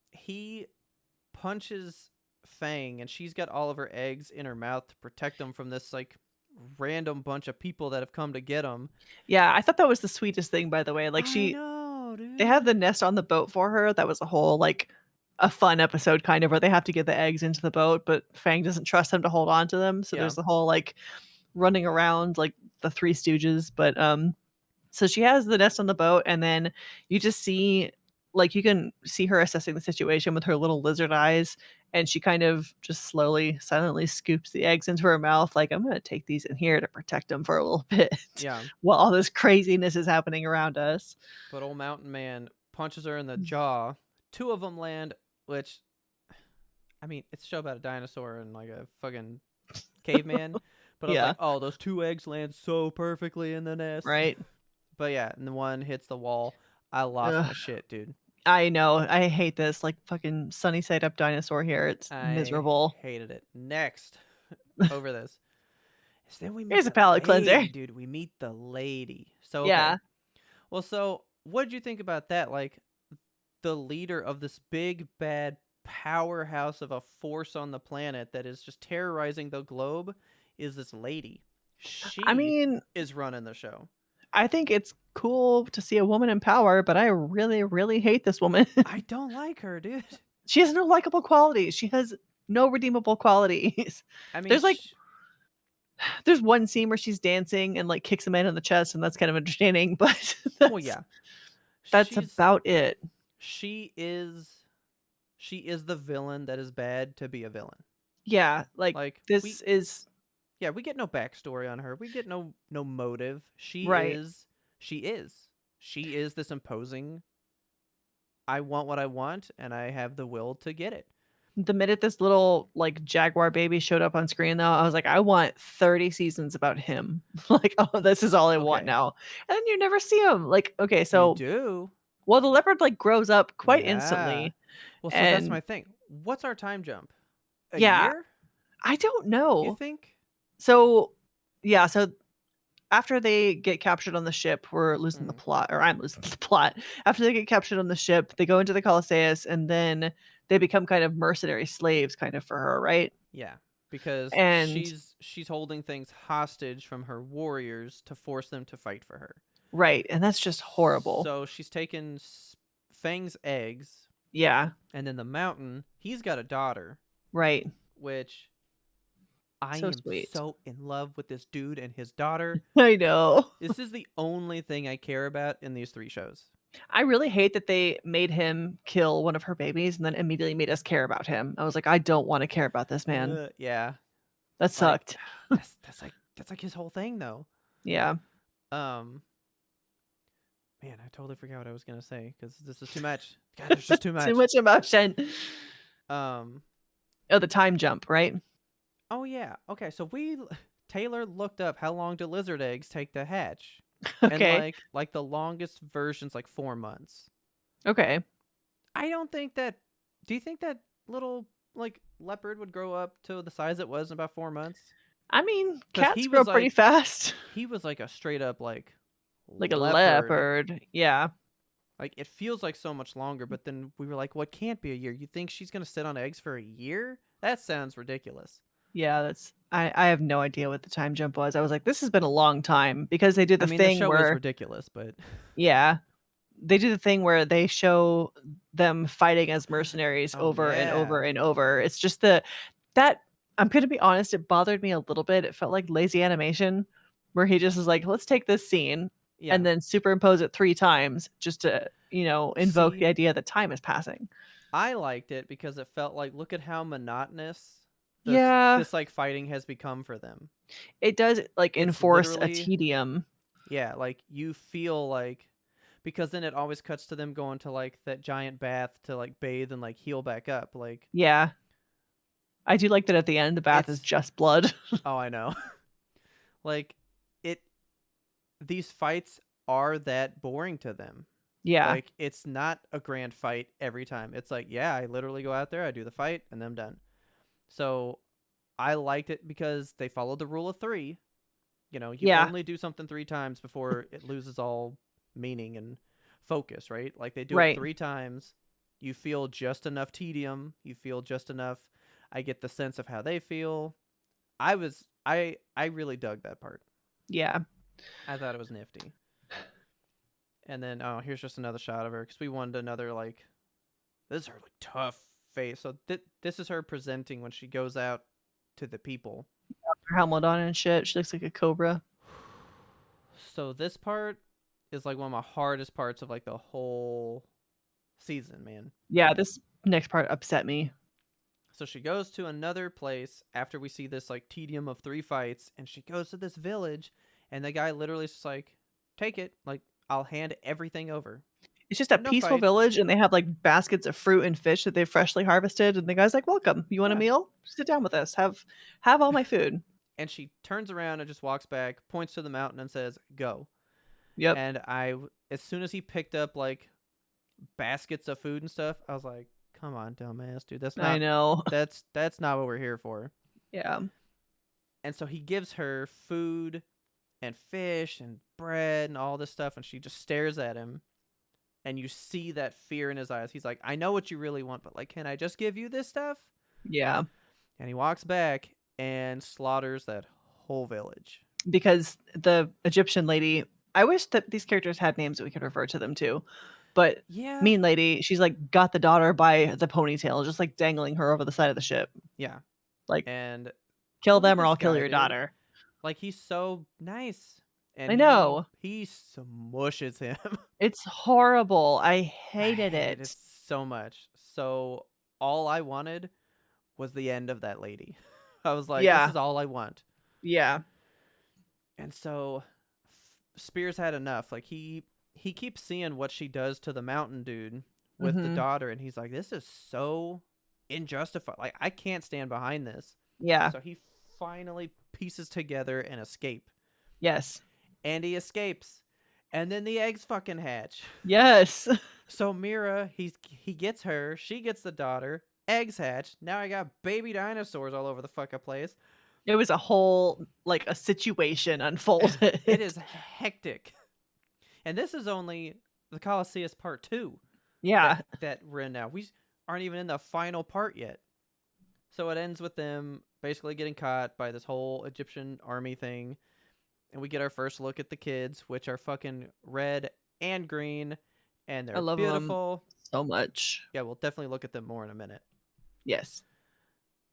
He punches Fang, and she's got all of her eggs in her mouth to protect them from this like random bunch of people that have come to get him. Yeah, I thought that was the sweetest thing, by the way. Like I know, dude. They have the nest on the boat for her. That was a whole like a fun episode kind of where they have to get the eggs into the boat, but Fang doesn't trust them to hold on to them. So there's the whole like running around like the Three Stooges. But so she has the nest on the boat, and then you just see like you can see her assessing the situation with her little lizard eyes, and she kind of just slowly, silently scoops the eggs into her mouth. Like, I'm gonna take these in here to protect them for a little bit. Yeah. While all this craziness is happening around us. But old Mountain Man punches her in the jaw. 2 of them land, which, I mean, it's a show about a dinosaur and like a fucking caveman. But I was like, oh, those 2 eggs land so perfectly in the nest. Right. But yeah, and the one hits the wall. I lost my shit, dude. I know. I hate this. Like fucking sunny side up dinosaur here. It's miserable. Hated it. Next, over this. So then we meet Here's a palate cleanser. Dude. We meet the lady. So okay. Well, so what did you think about that? Like, the leader of this big bad powerhouse of a force on the planet that is just terrorizing the globe is this lady. She is running the show. I think it's cool to see a woman in power, but I really, really hate this woman. I don't like her, dude. She has no likable qualities. She has no redeemable qualities. I mean, there's like there's one scene where she's dancing and like kicks a man in the chest, and that's kind of entertaining, but that's about it. She is the villain that is bad to be a villain. Yeah, like this is. Yeah, we get no backstory on her. We get no motive. She is this imposing, I want what I want, and I have the will to get it. The minute this little like jaguar baby showed up on screen, though, I was like, I want 30 seasons about him. Like, oh, this is all I want now. And then you never see him. Like, okay, so you do. Well, the leopard like grows up quite instantly. Well, so that's my thing. What's our time jump? A year? I don't You know. think? So, yeah, so after they get captured on the ship, we're losing the Mm, plot, or I'm losing the plot. After they get captured on the ship, they go into the Colosseus, and then they become kind of mercenary slaves, kind of for her, right? yeah, because And she's holding things hostage from her warriors to force them to fight for her. right, and that's just horrible. So she's taken Fang's eggs, Yeah, and then the mountain. He's got a daughter, right. which I So am sweet. so in love with this dude and his daughter. I know. This is the only thing I care about in these three shows. I really hate that they made him kill one of her babies and then immediately made us care about him. I was like, I don't want to care about this man. Yeah, That like sucked. that's like his whole thing though. Yeah. Um, man, I totally forgot what I was gonna say because this is too much. God, there's just too Too much. much emotion. Um, Oh, the time jump, right? oh yeah, okay. So Taylor looked up how long do lizard eggs take to hatch, and Okay. like the longest version's like 4 months. Okay. I don't think that. Do you think that little like leopard would grow up to the size it was in about 4 months? I mean, Because cats grow pretty fast. he was like a straight up like Like a leopard. leopard. Yeah. Like it feels like so much longer, but then we were like, what can't be a year? You think she's gonna sit on eggs for a year? That sounds ridiculous. Yeah, that's I have no idea what the time jump was. I was like, this has been a long time because they did I the mean, the thing show is where ridiculous, but yeah, they do the thing where they show them fighting as mercenaries oh over and over yeah, and over. It's just the that I'm gonna be honest, it bothered me a little bit. It felt like lazy animation where he just is like, let's take this scene yeah. and then superimpose it 3 times just to, invoke the See, idea that time is passing. I liked it because it felt like look at how monotonous Yeah, this like fighting has become for them. it does like It's enforce a literally tedium. yeah, like you feel like because then it always cuts to them going to like that giant bath to like bathe and like heal back up. Like Yeah. I do like that at the end the bath is it's just blood. oh I know. Like it these fights are that boring to them. Yeah. Like it's not a grand fight every time. It's like, yeah, I literally go out there, I do the fight, and I'm done. So I liked it because they followed the rule of three. You know, you Yeah. only do something 3 times before it loses all meaning and focus, right? Like they do it Right. 3 times. You feel just enough tedium. You feel just enough. I get the sense of how they feel. I really dug that part. Yeah. I thought it was nifty. And then oh, here's just another shot of her because we wanted another like this is her like tough face. So this is her presenting when she goes out to the people. Her helmet on and shit. She looks like a cobra. So this part is like one of my hardest parts of like the whole season, man. Yeah, this next part upset me. So she goes to another place after we see this like tedium of 3 fights, and she goes to this village, and the guy literally is just like, "Take it, like I'll hand everything over, It's just a no peaceful fight." village and they have like baskets of fruit and fish that they've freshly harvested and the guy's like, "Welcome. You want a Yeah, meal? Sit down with us. Have all my food." and she turns around and just walks back, points to the mountain, and says, "Go." Yep. And as soon as he picked up like baskets of food and stuff, I was like, "Come on, dumbass, dude. That's I not know. that's not what we're here for." Yeah. And so he gives her food and fish and bread and all this stuff, and she just stares at him. And you see that fear in his eyes. He's like, I know what you really want, but like, can I just give you this stuff? Yeah. And he walks back and slaughters that whole village. Because the Egyptian lady, I wish that these characters had names that we could refer to them to. But Yeah. mean lady, she's like got the daughter by the ponytail, just like dangling her over the side of the ship. Yeah. Like, And kill look at them or this I'll kill guy, your dude. daughter. Like, he's so nice. And I he know. he smushes him. It's horrible. I I hated hated it it. so much. So all I wanted was the end of that lady. I was like, this Yeah. is all I want. Yeah. And so Spears had enough. Like he keeps seeing what she does to the mountain dude with the Mhm. daughter, and he's like, this is so unjustified. Like I can't stand behind this. Yeah. So he finally pieces together an escape, Yes. and he escapes, and then the eggs fucking hatch. Yes. So Mira, he gets her, she gets the daughter, eggs hatch. Now I got baby dinosaurs all over the fucking place. It was a whole, like, a situation unfolded. It is hectic. And this is only the Colosseus Part 2 Yeah. that we're in now. We aren't even in the final part yet. So it ends with them basically getting caught by this whole Egyptian army thing. And we get our first look at the kids, which are fucking red and green. And I they're love them beautiful. so much. Yeah, we'll definitely look at them more in a minute. Yes.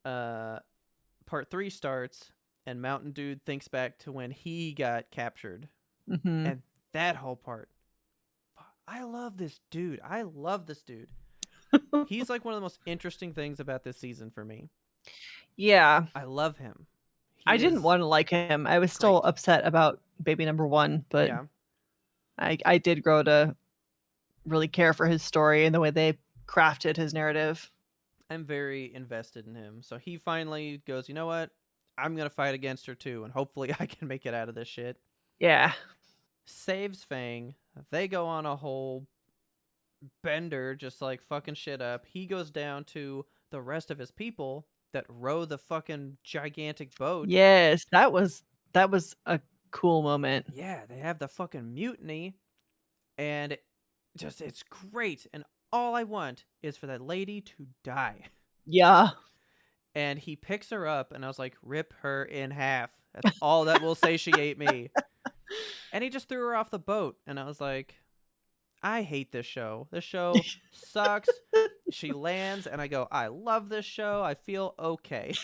Part 3 starts, and Mountain Dude thinks back to when he got captured. Mhm. And that whole part. I love this dude. He's like one of the most interesting things about this season for me. Yeah. I love him. I didn't wanna like him. I was still great. upset about baby number 1, but Yeah. I did grow to really care for his story and the way they crafted his narrative. I'm very invested in him. So he finally goes, you know what? I'm going to fight against her too, and hopefully I can make it out of this shit. Yeah. Saves Fang. They go on a whole bender, just like fucking shit up. He goes down to the rest of his people that row the fucking gigantic boat. Yes, that was a cool moment. Yeah, they have the fucking mutiny, and it's great. And all I want is for that lady to die. Yeah. And he picks her up, and I was like, rip her in half. That's all that will satiate me. And he just threw her off the boat, and I was like, I hate this show. This show sucks. She lands, and I go, I love this show. I feel okay.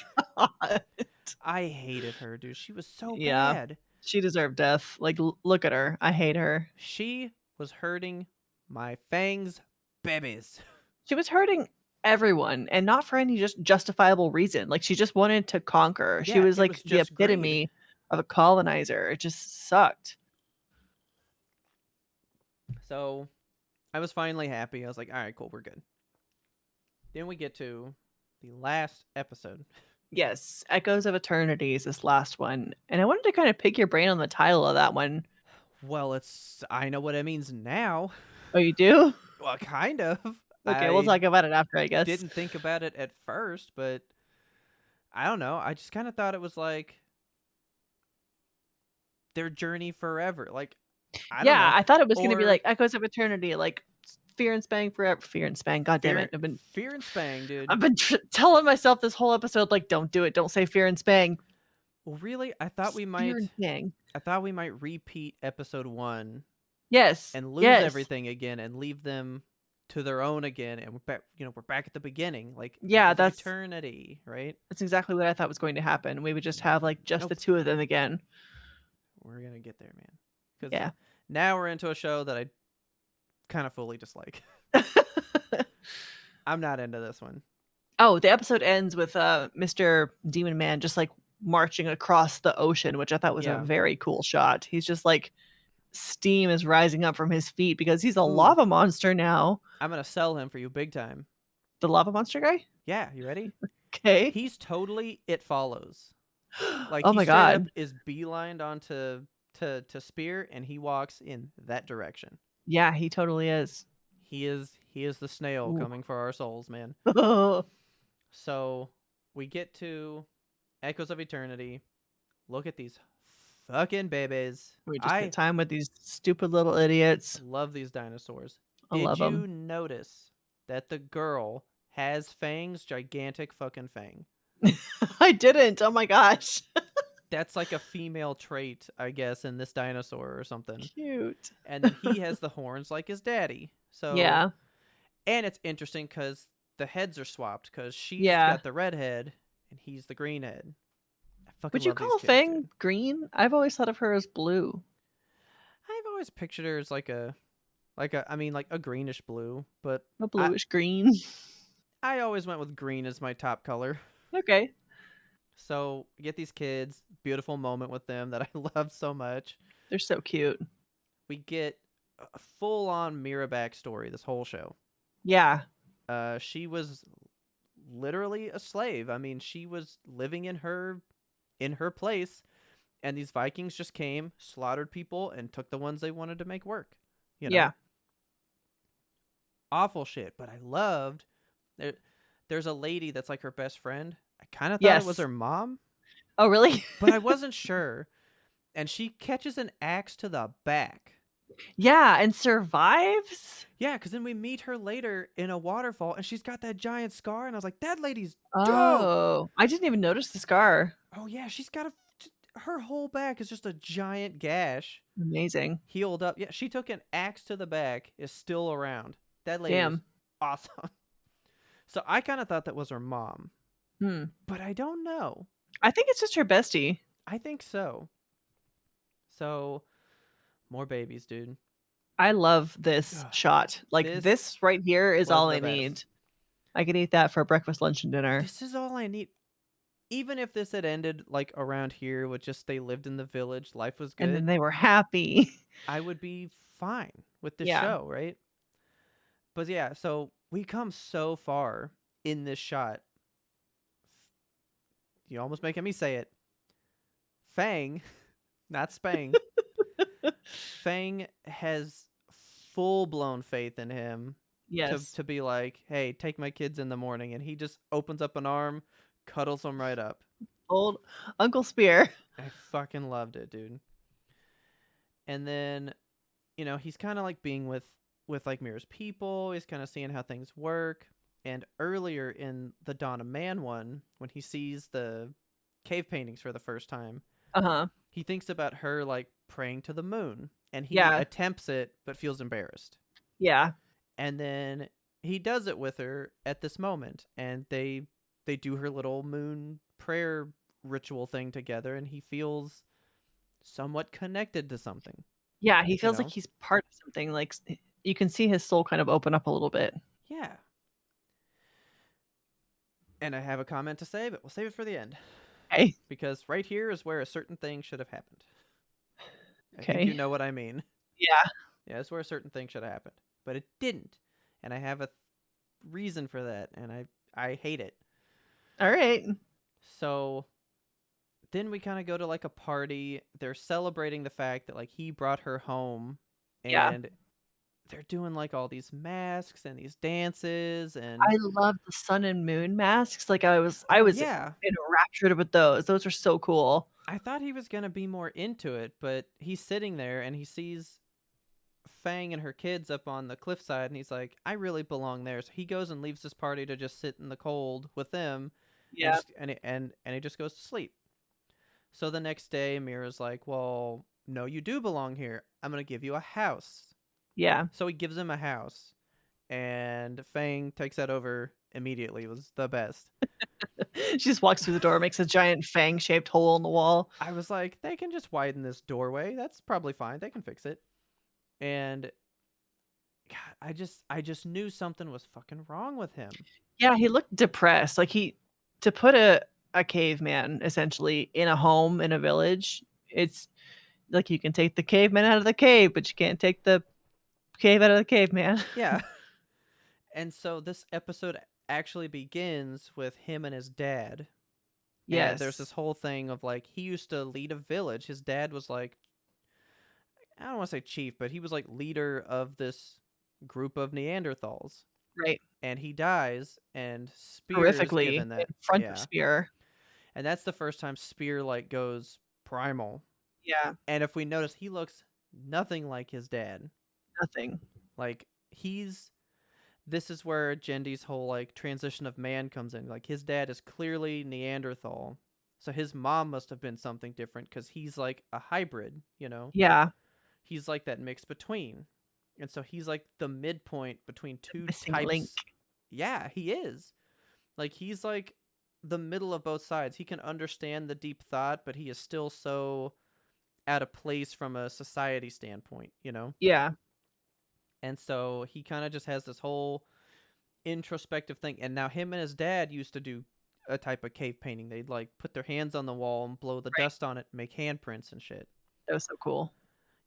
I hated her, dude. She was so Yeah. bad. She deserved death. Like, look at her. I hate her. She was hurting my Fang's babies. She was hurting everyone, and not for any just justifiable reason. Like, she just wanted to conquer. She Yeah, was it like was the just greed. epitome of a colonizer. It just sucked. So I was finally happy. I was like, all right, cool, we're good. Then we get to the last episode. Yes, Echoes of Eternity is this last one, and I wanted to kind of pick your brain on the title of that one. Well, I know what it means now. Oh, you do? Well, kind of. Okay, we'll talk about it after, I guess. Didn't think about it at first, but I don't know. I just kind of thought it was like their journey forever. Like, I don't know. I thought it was going to be like Echoes of Eternity, like Fear and Spang forever. Fear and Spang, god damn it! Fear and Spang, dude. I've been telling myself this whole episode, like, don't do it. Don't say Fear and Spang. Well, really, I thought we Fear and might. Spang. I thought we might repeat episode 1. Yes. And lose everything again, and leave them to their own again, and we're back at the beginning, like that's eternity, right? That's exactly what I thought was going to happen. We would just have like just the two of them again. We're gonna get there, man. Because now we're into a show that I kind of fully dislike. I'm not into this one. Oh, the episode ends with Mr. Demon Man just like marching across the ocean, which I thought was a very cool shot. He's just like, steam is rising up from his feet because he's a lava monster now. I'm gonna sell him for you big time. The lava monster guy? Yeah, you ready? Okay. He's totally It Follows. Like, oh my god, is beelined onto to Spear, and he walks in that direction. Yeah, he totally is. He is the snail coming for our souls, man. So we get to Echoes of Eternity. Look at these fucking babies. We just spent time with these stupid little idiots. Love these dinosaurs. Did you notice that the girl has Fang's gigantic fucking fang? I didn't. Oh my gosh. That's like a female trait, I guess, in this dinosaur or something. Cute. And then he has the horns like his daddy. So yeah. And it's interesting because the heads are swapped, because she's got the red head and he's the green head. Would you call Fang green? I've always thought of her as blue. I've always pictured her as like a greenish blue, but a bluish green. I always went with green as my top color. Okay. So we get these kids, beautiful moment with them that I loved so much. They're so cute. We get a full-on Mira backstory this whole show. Yeah. She was literally a slave. I mean, she was living in her place, and these Vikings just came, slaughtered people, and took the ones they wanted to make work. You know? Yeah. Awful shit, but I loved there's a lady that's like her best friend. I kind of thought it was Yes. her mom, Oh, really? but I wasn't sure. And she catches an axe to the back. Yeah, and survives? Yeah, because then we meet her later in a waterfall, and she's got that giant scar, and I was like, that lady's dope. Oh, I didn't even notice the scar. Oh yeah, she's got her whole back is just a giant gash, Amazing. healed up. Yeah, she took an axe to the back, is still around. That lady is Damn. awesome. So I kind of thought that was her mom, Hmm. but I don't know. I think it's just her bestie. I think so. So more babies, dude. I love this Ugh, shot. Like, this this right here is was all the I best. need. I could eat that for breakfast, lunch, and dinner. This is all I need. Even if this had ended like around here with just they lived in the village, life was And then good, they were happy. I would be fine with this Yeah. show, right? But yeah, so we come so far in this shot. You're almost making me say it. Fang, not Spang. Fang has full blown faith in him Yes. to be like, hey, take my kids in the morning, and he just opens up an arm, cuddles them right up. Old Uncle Spear. I fucking loved it, dude. And then, he's kind of like being with like Mira's people. He's kind of seeing how things work. And earlier in the Dawn of Man one, when he sees the cave paintings for the first time, Uh-huh. he thinks about her like praying to the moon, and he Yeah. attempts it but feels embarrassed. Yeah. And then he does it with her at this moment, and they do her little moon prayer ritual thing together, and he feels somewhat connected to something, Yeah, he you feels like know? he's part of something, like, you can see his soul kind of open up a little bit. Yeah. And I have a comment to say, but we'll save it for the end. Okay. Because right here is where a certain thing should have happened. I think you Okay. know what I mean. Yeah. Yeah, that's where a certain thing should have happened. But it didn't. And I have a reason for that, and I hate it. Alright. So then we kind of go to like a party. They're celebrating the fact that like he brought her home, Yeah. and they're doing like all these masks and these dances I and love the sun and moon masks, like, I oh was yeah. enraptured with those. Those are so cool. I thought he was going to be more into it, but he's sitting there and he sees Fang and her kids up on the cliffside, and he's like, I really belong there. So he goes and leaves this party to just sit in the cold with them, and Yeah. he just goes to sleep. So the next day, Mira's like, well, no, you do belong here. I'm gonna give you a house. Yeah. So he gives him a house, and Fang takes that over immediately. It was the best. She just walks through the door, makes a giant fang-shaped hole in the wall. I was like, they can just widen this doorway. That's probably fine. They can fix it. And God, I just knew something was fucking wrong with him. Yeah, he looked depressed, like, he to put a caveman, essentially, in a home in a village, it's like, you can take the caveman out of the cave, but you can't take the cave out of the caveman. Yeah. And so this episode actually begins with him and his dad. And there's this Yes. whole thing of like he used to lead a village. His dad was like, I don't want to say chief, but he was like leader of this group of Neanderthals. Right. And he dies, and Spear is Horrifically given in that. front of Yeah. Spear. And that's the first time Spear like goes primal. Yeah, And if we notice, he looks nothing like his dad. nothing. Like this is where Gendy's whole like transition of man comes in. Like his dad is clearly Neanderthal. So his mom must have been something different because he's like a hybrid. Yeah, He's like that mix between. And so he's like the midpoint between two missing link. types. Yeah, he is. Like he's like the middle of both sides. He can understand the deep thought, but he is still so out of place from a society standpoint. Yeah, And so he kind of just has this whole introspective thing. And now him and his dad used to do a type of cave painting. They'd like put their hands on the wall and blow the right. dust on it and make handprints and shit. That was so cool.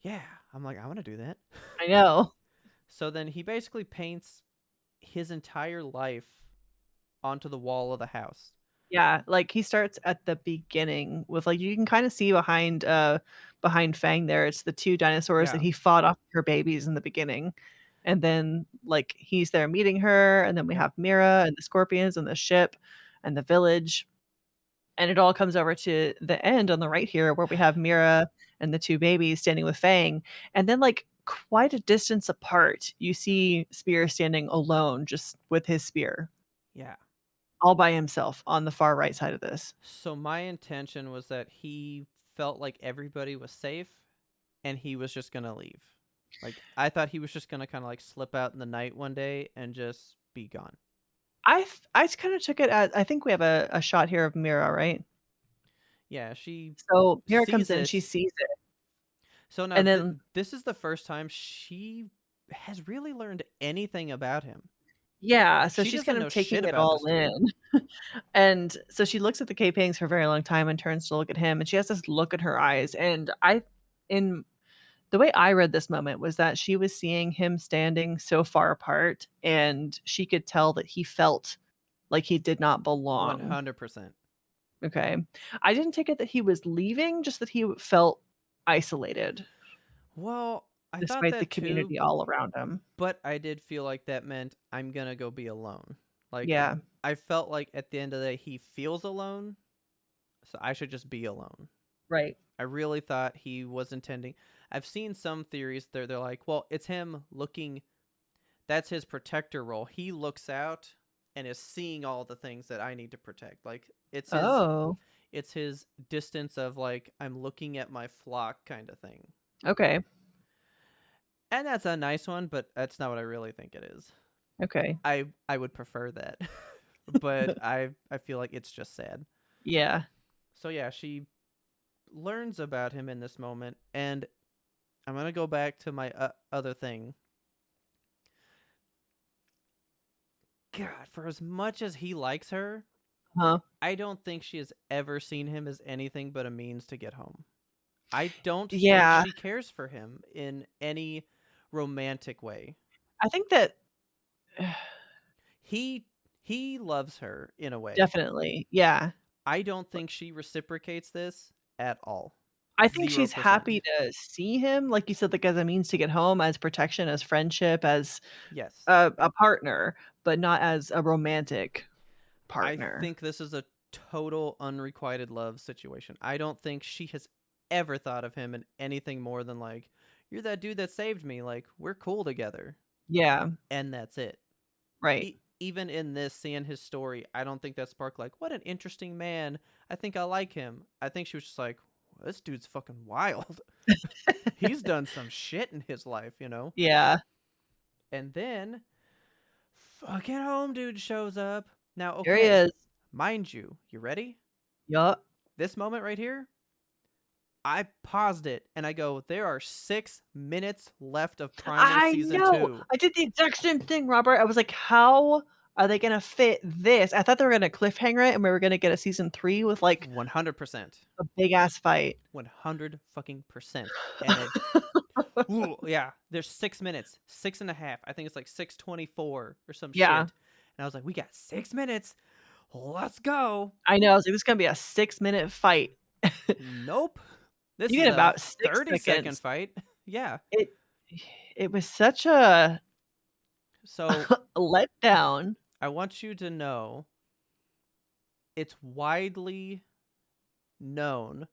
Yeah, I'm like, I want to do that. I know. So then he basically paints his entire life onto the wall of the house. Yeah, like, he starts at the beginning with, like, you can kinda see behind Fang there, it's the 2 dinosaurs that Yeah. he fought off her babies in the beginning. and then, like, he's there meeting her, and then we Yep. have Mira and the scorpions and the ship and the village, and it all comes over to the end on the right here where we have Mira and the 2 babies standing with Fang, and then, like, quite a distance apart, you see Spear standing alone just with his spear, Yeah. all by himself on the far right side of this. So my intention was that he felt like everybody was safe and he was just gonna leave. Like I thought he was just gonna kind of like slip out in the night one day and just be gone. I kinda took it as I think we have a shot here of Mira, right? Yeah, she So Mira comes sees in, she it. sees it, So now and then this is the first time she has really learned anything about him. yeah, so She she's doesn't kind of know shit taking it about all this dude. in. And so she looks at the cave paintings for a very long time and turns to look at him, and she has this look in her eyes, and I in the way I read this moment was that she was seeing him standing so far apart, and she could tell that he felt like he did not belong. 100%. Okay. I didn't take it that he was leaving, just that he felt isolated Well, I thought despite the that too, community all around him. but I did feel like that meant I'm gonna go be alone. Like Yeah, I felt like at the end of the day he feels alone, so I should just be alone. right. I really thought he was intending. I've seen some theories there. They're like, well, it's him looking. That's his protector role. He looks out and is seeing all the things that I need to protect. Like Oh, it's his distance of like I'm looking at my flock kind of thing. okay, And that's a nice one, but that's not what I really think it is. okay. I would prefer that. But I feel like it's just sad. Yeah. So yeah, she learns about him in this moment and I'm going to go back to my other thing. God, for as much as he likes her, Huh. I don't think she has ever seen him as anything but a means to get home. I don't think Yeah. she cares for him in any romantic way. I think that He he loves her in a way. definitely. Yeah. I don't think she reciprocates this at all. I think she's happy 0%. to see him, like you said, like, as a means to get home, as protection, as friendship, as Yes. a partner, but not as a romantic I partner. think this is a total unrequited love situation. I don't think she has ever thought of him in anything more than like, you're that dude that saved me. Like, we're cool together. Yeah, And that's it. right. Even in this, seeing his story, I don't think that sparked like, what an interesting man. I think I like him. I think she was just like, well, this dude's fucking wild. He's done some shit in his life, you know? Yeah. And then fucking home dude shows up. Now, Here he okay, is. mind you, you ready? Yup. This moment right here, I paused it and I go, there are 6 minutes left of Primal I season know. 2. I did the exact same thing, Robert. I was like, "How are they gonna fit this?" I thought they were gonna cliffhanger it and we were gonna get a season 3 with, like, 100%. a big ass fight. 100 fucking percent. And it, ooh, yeah, there's 6 minutes, 6.5. I think it's like 6:24 or some Yeah. shit. And I was like, we got 6 minutes. Let's go. I know, I was like, "This is gonna be a 6-minute fight." Nope. This You is get a about 6 30-second seconds. fight. Yeah. It it was such a So letdown. I want you to know it's widely known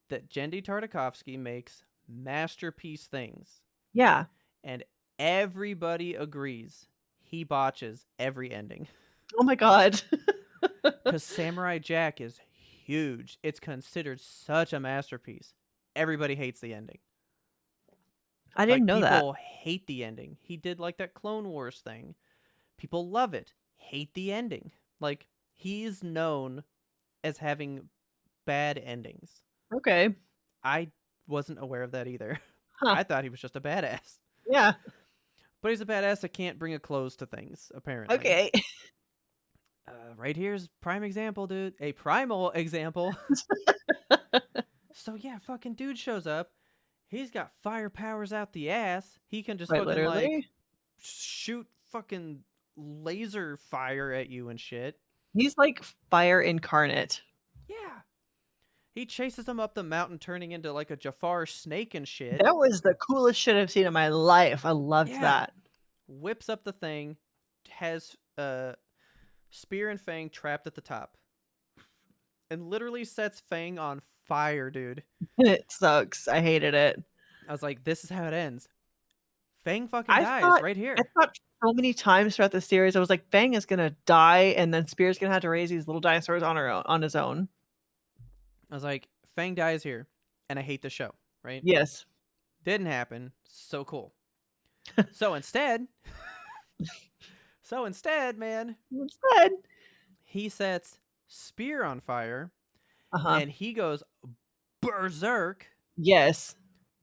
that Jendi Tartakovsky makes masterpiece things, Yeah. and everybody agrees he botches every ending. Oh my god. Because Samurai Jack is huge. It's considered such a masterpiece. Everybody hates the ending. I didn't Like, know that. people hate the ending. He did, like, that Clone Wars thing. People love it, hate the ending. Like, he's known as having bad endings. Okay. I wasn't aware of that either. Huh. I thought he was just a badass. Yeah. But he's a badass that can't bring a close to things, apparently. Okay. Right here's prime example, dude. A primal example. So yeah, fucking dude shows up. He's got fire powers out the ass. He can just Quite fucking like literally. shoot fucking laser fire at you and shit. He's like fire incarnate. Yeah. He chases him up the mountain, turning into like a Jafar snake and shit. That was the coolest shit I've seen in my life. I loved Yeah. that. Whips up the thing, has Spear and Fang trapped at the top, and literally sets Fang on fire, dude. It sucks. I hated it. I was like, this is how it ends. Fang fucking I dies thought right I here. thought so many times throughout the series, I was like, Fang is gonna die, and then Spear's gonna have to raise these little dinosaurs on his own. I was like, Fang dies here, and I hate the show, right? Yes. Didn't happen. So cool. So instead, man, Instead. he sets Spear on fire, Uh-huh. and he goes berserk, Yes.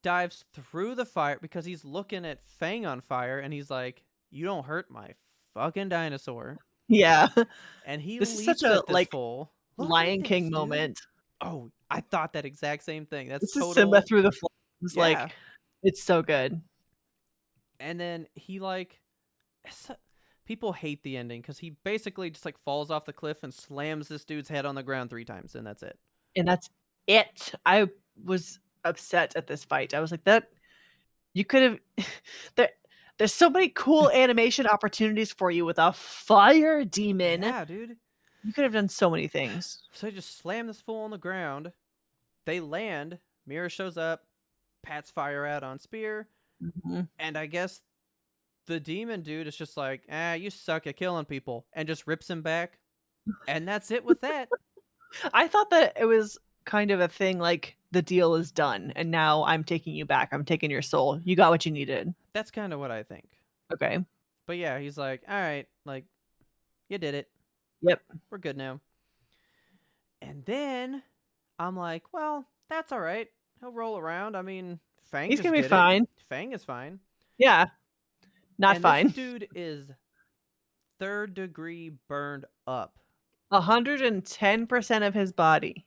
dives through the fire because he's looking at Fang on fire, and he's like, "You don't hurt my fucking dinosaur." Yeah. And he This is such leaps a, at this like, fool. Look at Lion this, King dude. moment. Oh, I thought that exact same thing. That's This is Simba total. through the flames, Yeah. like, it's so good. And then he like people hate the ending because he basically just like falls off the cliff and slams this dude's head on the ground 3 times, and that's it. And that's it. I was upset at this fight. I was like, that you could have there there's so many cool animation opportunities for you with a fire demon. Yeah, dude. You could have done so many things. So he just slammed this fool on the ground. They land. Mira shows up, pats fire out on Spear, Mhm. and I guess the demon dude is just like, you suck at killing people, and just rips him back. And that's it with that. I thought that it was kind of a thing like the deal is done and now I'm taking you back. I'm taking your soul. You got what you needed. That's kind of what I think. Okay. But yeah, he's like, all right, like, you did it. Yep. We're good now. And then I'm like, well, that's all right. He'll roll around. I mean, Fang He's just gonna be did it. fine. Fang is fine. Yeah. Not And this fine. dude is 3rd-degree burned up. 110% of his body.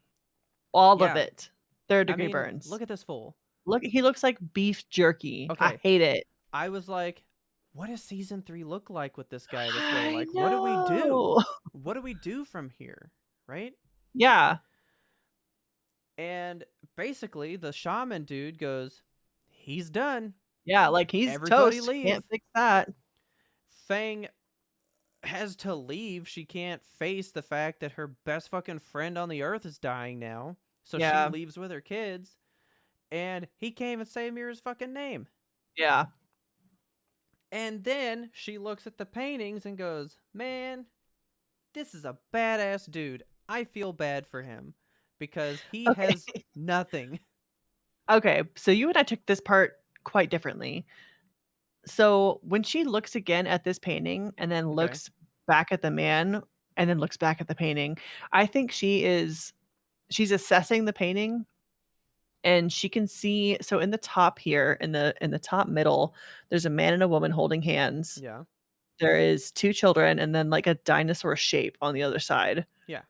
All of Yeah. it. Third I degree mean, burns. look at this fool. Look, he looks like beef jerky. I Okay. hate it. I was like, what does season 3 look like with this guy this way? I Like, what do we do? know. What do we do from here? Right? Yeah. And basically, the shaman dude goes, he's done. Yeah, like he's Everybody toast. leave. Can't fix that. Fang has to leave. She can't face the fact that her best fucking friend on the earth is dying now. So she Yeah. leaves with her kids. And he can't even say Mira's fucking name. Yeah. And then she looks at the paintings and goes, man, this is a badass dude. I feel bad for him because he Okay. has nothing. Okay. So you and I took this part quite differently. So when she looks again at this painting and then Okay. looks back at the man and then looks back at the painting, I think she's assessing the painting and she can see, so in the top here in the top middle, there's a man and a woman holding hands. Yeah. There is 2 children and then like a dinosaur shape on the other side. Yeah.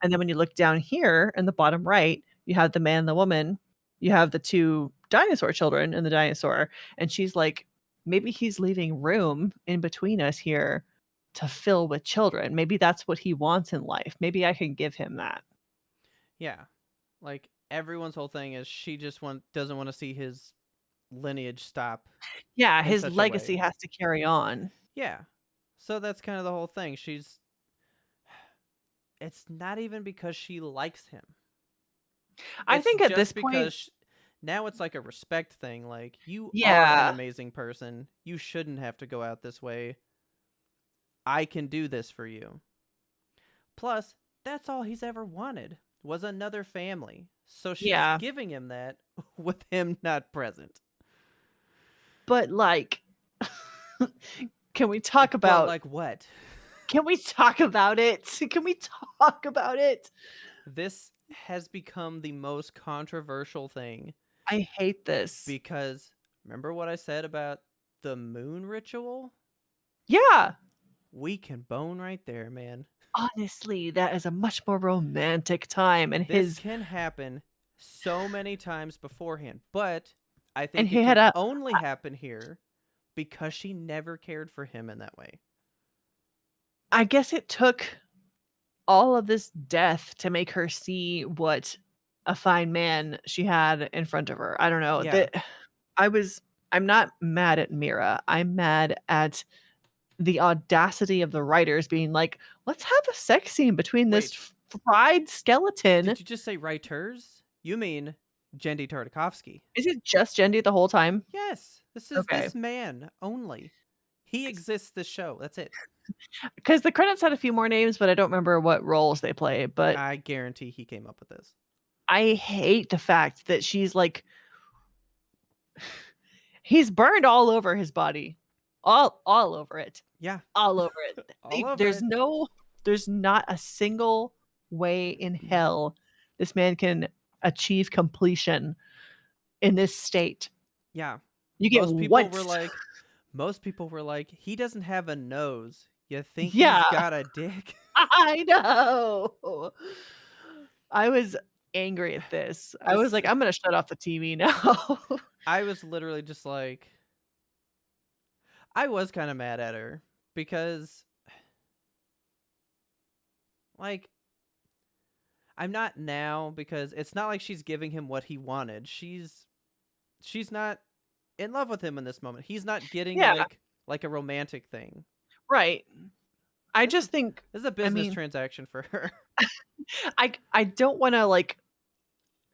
And then when you look down here in the bottom right, you have the man and the woman. You have the 2 dinosaur children and the dinosaur. And she's like, maybe he's leaving room in between us here to fill with children. Maybe that's what he wants in life. Maybe I can give him that. Yeah. Like everyone's whole thing is she just doesn't want to see his lineage stop Yeah, in his such a legacy way. has to carry on. Yeah. So that's kind of the whole thing. It's not even because she likes him. I It's think at this just point, because now it's like a respect thing. Like, you are an yeah. amazing person. You shouldn't have to go out this way. I can do this for you. Plus, that's all he's ever wanted was another family. So she's Yeah. giving him that with him not present. But like can we talk But about like what? can we talk about it? Can we talk about it? This has become the most controversial thing I hate this. because remember what I said about the moon ritual? Yeah. We can bone right there, man. Honestly, that is a much more romantic time, and This his can happen so many times beforehand, but I and think he it had can a only happen here because she never cared for him in that way. I guess it took all of this death to make her see what a fine man she had in front of her. I don't know. Yeah. I was I'm not mad at Mira. I'm mad at the audacity of the writers being like, "Let's have a sex scene between this Wait, fried skeleton." did you just say writers? You mean Jendy Tartakovsky. Is it just Jendi the whole time? Yes, this is Okay. this man only. He exists this show. That's it. Because the credits had a few more names, but I don't remember what roles they play, but I guarantee he came up with this. I hate the fact that she's like he's burned all over his body. All over it. Yeah, All over it. all over There's it. there's not a single way in hell this man can achieve completion in this state. Yeah. You get Most people once. were like he doesn't have a nose. You think he's Yeah, got a dick? I know. I was angry at this. I was This like, "I'm gonna shut off the TV now." I was literally just like I was kind of mad at her because like I'm not now because it's not like she's giving him what he wanted. She's not in love with him in this moment. He's not getting Yeah, like a romantic thing. right. I This just is think this is a I business mean, transaction for her. I don't wanna, like,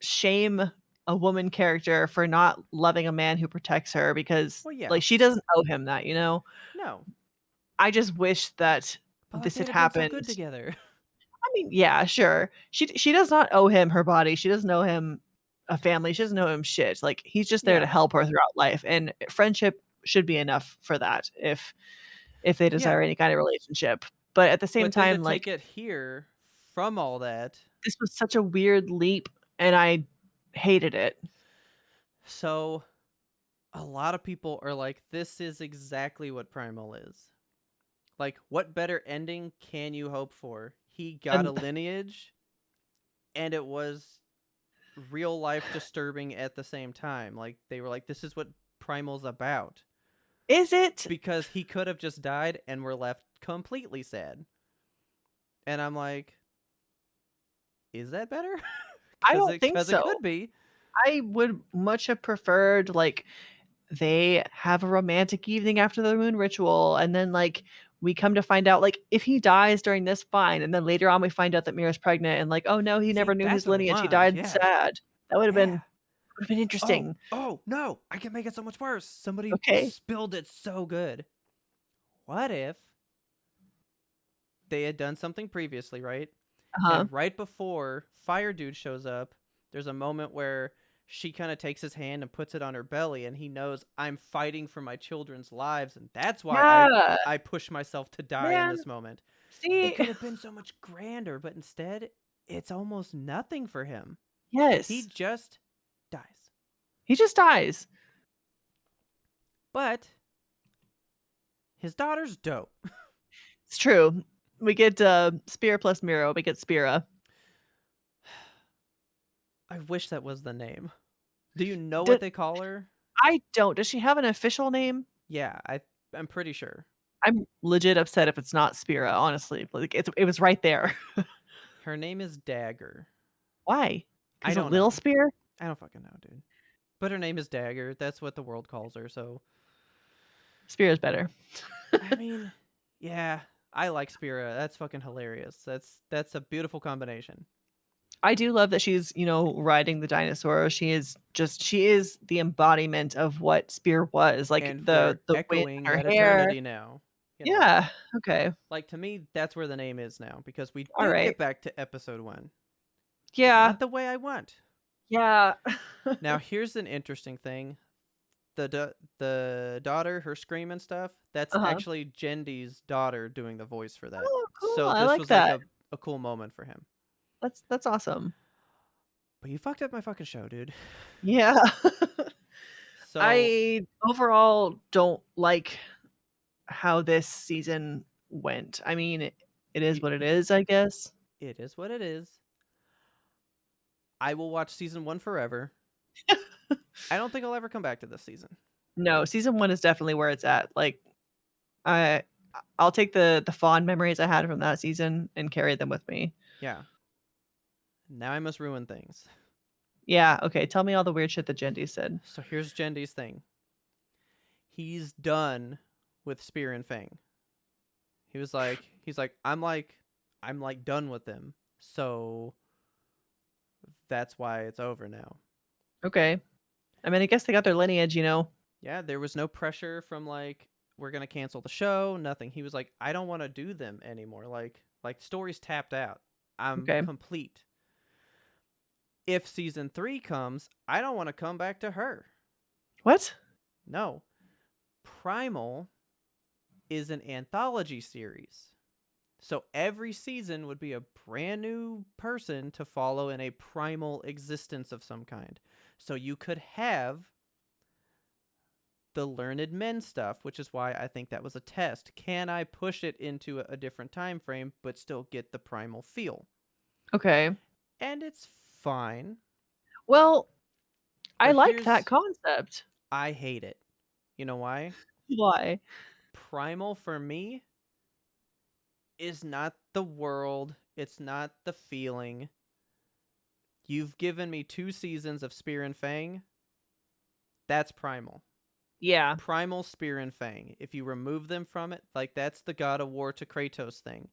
shame a woman character for not loving a man who protects her because, Well, yeah. like, she doesn't owe him that, you know? No. I just wish that But like this they had had been so good happened. together. I mean, yeah, sure. She does not owe him her body. She doesn't owe him a family. She doesn't owe him shit. Like, he's just there to Yeah. help her throughout life, and friendship should be enough for that if they Yeah. desire any kind of relationship. But at the same But then to time, take like, it here from all that. this was such a weird leap, and I hated it. So a lot of people are like, this is exactly what Primal is. Like, what better ending can you hope for? He got a And lineage, and it was real life disturbing at the same time. Like, they were like, this is what Primal's about. is it? Because he could have just died and we're left completely sad. And I'm like, is that better? I Because don't it, think cause it so. could be. I would much have preferred, like, they have a romantic evening after the moon ritual, and then, like, we come to find out, like, if he dies during this, fine, and then later on we find out that Mira's pregnant and, like, "Oh, no, he See, never knew that's his what I lineage, he want. died Yeah. sad." That Yeah. would've been Oh, interesting. oh, no. I can make it so much worse. Somebody Okay. spilled it so good. What if they had done something previously, right? Uh-huh. And right before Fire Dude shows up, there's a moment where she kind of takes his hand and puts it on her belly, and he knows I'm fighting for my children's lives, and that's why Yeah, I push myself to die in man, this moment. It see could have been so much grander, but instead, it's almost nothing for him. He yes. just dies. He just dies. But his daughter's dope. It's true. We get, Spear plus Miro, we get Spira. I wish that was the name. Do you know D what they call her? I don't. Does she have an official name? Yeah, I'm pretty sure. I'm legit upset if it's not Spira, honestly. Like, it was right there. Her name is Dagger. Why? I 'Cause of don't Lil know. Spear? I don't fucking know, dude. But her name is Dagger. That's what the world calls her. So, Spear's better. I mean, yeah, I like Spira. That's fucking hilarious. That's a beautiful combination. I do love that she's, riding the dinosaur. She is the embodiment of what Spear was, like, And we're the wind echoing in her that hair. eternity now. You know, Yeah, okay. like to me, that's where the name is now because we did Alright. get back to episode 1. Yeah. Not the way I want. Yeah. Now, here's an interesting thing. The daughter, her scream and stuff, that's Uh-huh. actually Jendy's daughter doing the voice for that. Oh, cool, So I this like was like that. a cool moment for him. That's awesome. But you fucked up my fucking show, dude. Yeah. So I overall don't like how this season went. I mean, it is you, what it is, I guess. it is what it is. I will watch season 1 forever. I don't think I'll ever come back to this season. No, season 1 is definitely where it's at. Like, I I'll take the fond memories I had from that season and carry them with me. Yeah. Now I must ruin things. Yeah, okay, tell me all the weird shit that Jendi said. So here's Jendy's thing. He's done with Spear and Fang. I'm like done with them. So that's why it's over now. Okay. I mean, I guess they got their lineage, you know? Yeah, there was no pressure from like we're gonna cancel the show, nothing. He was like, I don't want to do them anymore. Like story's tapped out. I'm Okay. complete. If season 3 comes, I don't want to come back to her. What? No. Primal is an anthology series. So every season would be a brand new person to follow in a primal existence of some kind. So you could have the learned men stuff, which is why I think that was a test. Can I push it into a different time frame but still get the primal feel? Okay. And it's fine. Well, I But like that concept. I hate it. You know why? Why? Primal for me is not the world, it's not the feeling. You've given me 2 seasons of Spear and Fang. That's Primal. Yeah. Primal, Spear and Fang. If you remove them from it, like that's the God of War to Kratos thing.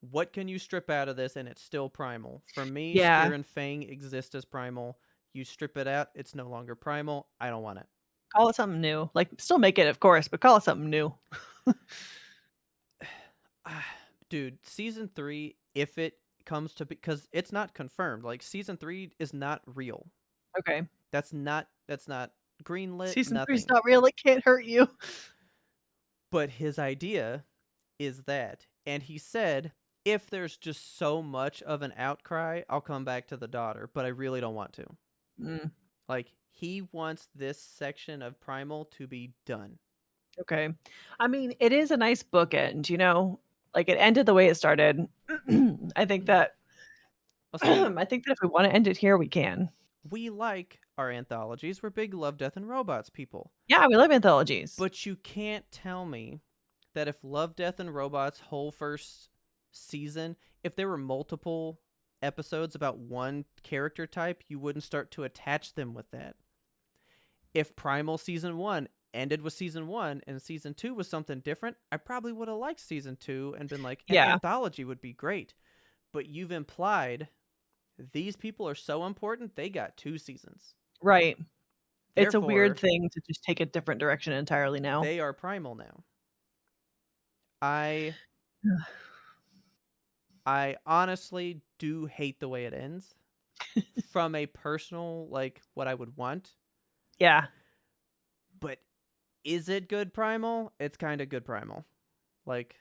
What can you strip out of this and it's still Primal? For me, Yeah. Spear and Fang exist as Primal. You strip it out, it's no longer Primal. I don't want it. Call it something new. Like, still make it, of course, but call it something new. Dude, season 3, if it comes to, because it's not confirmed, like season 3 is not real. Okay. That's not greenlit, Season 3's nothing. not real, it can't hurt you. But his idea is that, and he said, if there's just so much of an outcry, I'll come back to the daughter, but I really don't want to. Mm, Like, he wants this section of Primal to be done. okay. I mean, it is a nice bookend, you know? Like, it ended the way it started. I think that Well, see, I think that if we wanna end it here, we can. we like our anthologies. We're big Love, Death, and Robots people. Yeah, we love anthologies. But you can't tell me that if Love, Death, and Robots' whole first season, if there were multiple episodes about one character type, you wouldn't start to attach them with that. If Primal season 1 ended with season 1 and season 2 was something different, I probably would have liked season 2 and been like, an Yeah, anthology would be great. But you've implied these people are so important, they got 2 seasons. right. It's a weird Therefore, thing to just take a different direction entirely now. they are Primal now. I I honestly do hate the way it ends from a personal, like, what I would want. Yeah. But is it good Primal? It's kind of good Primal. Like,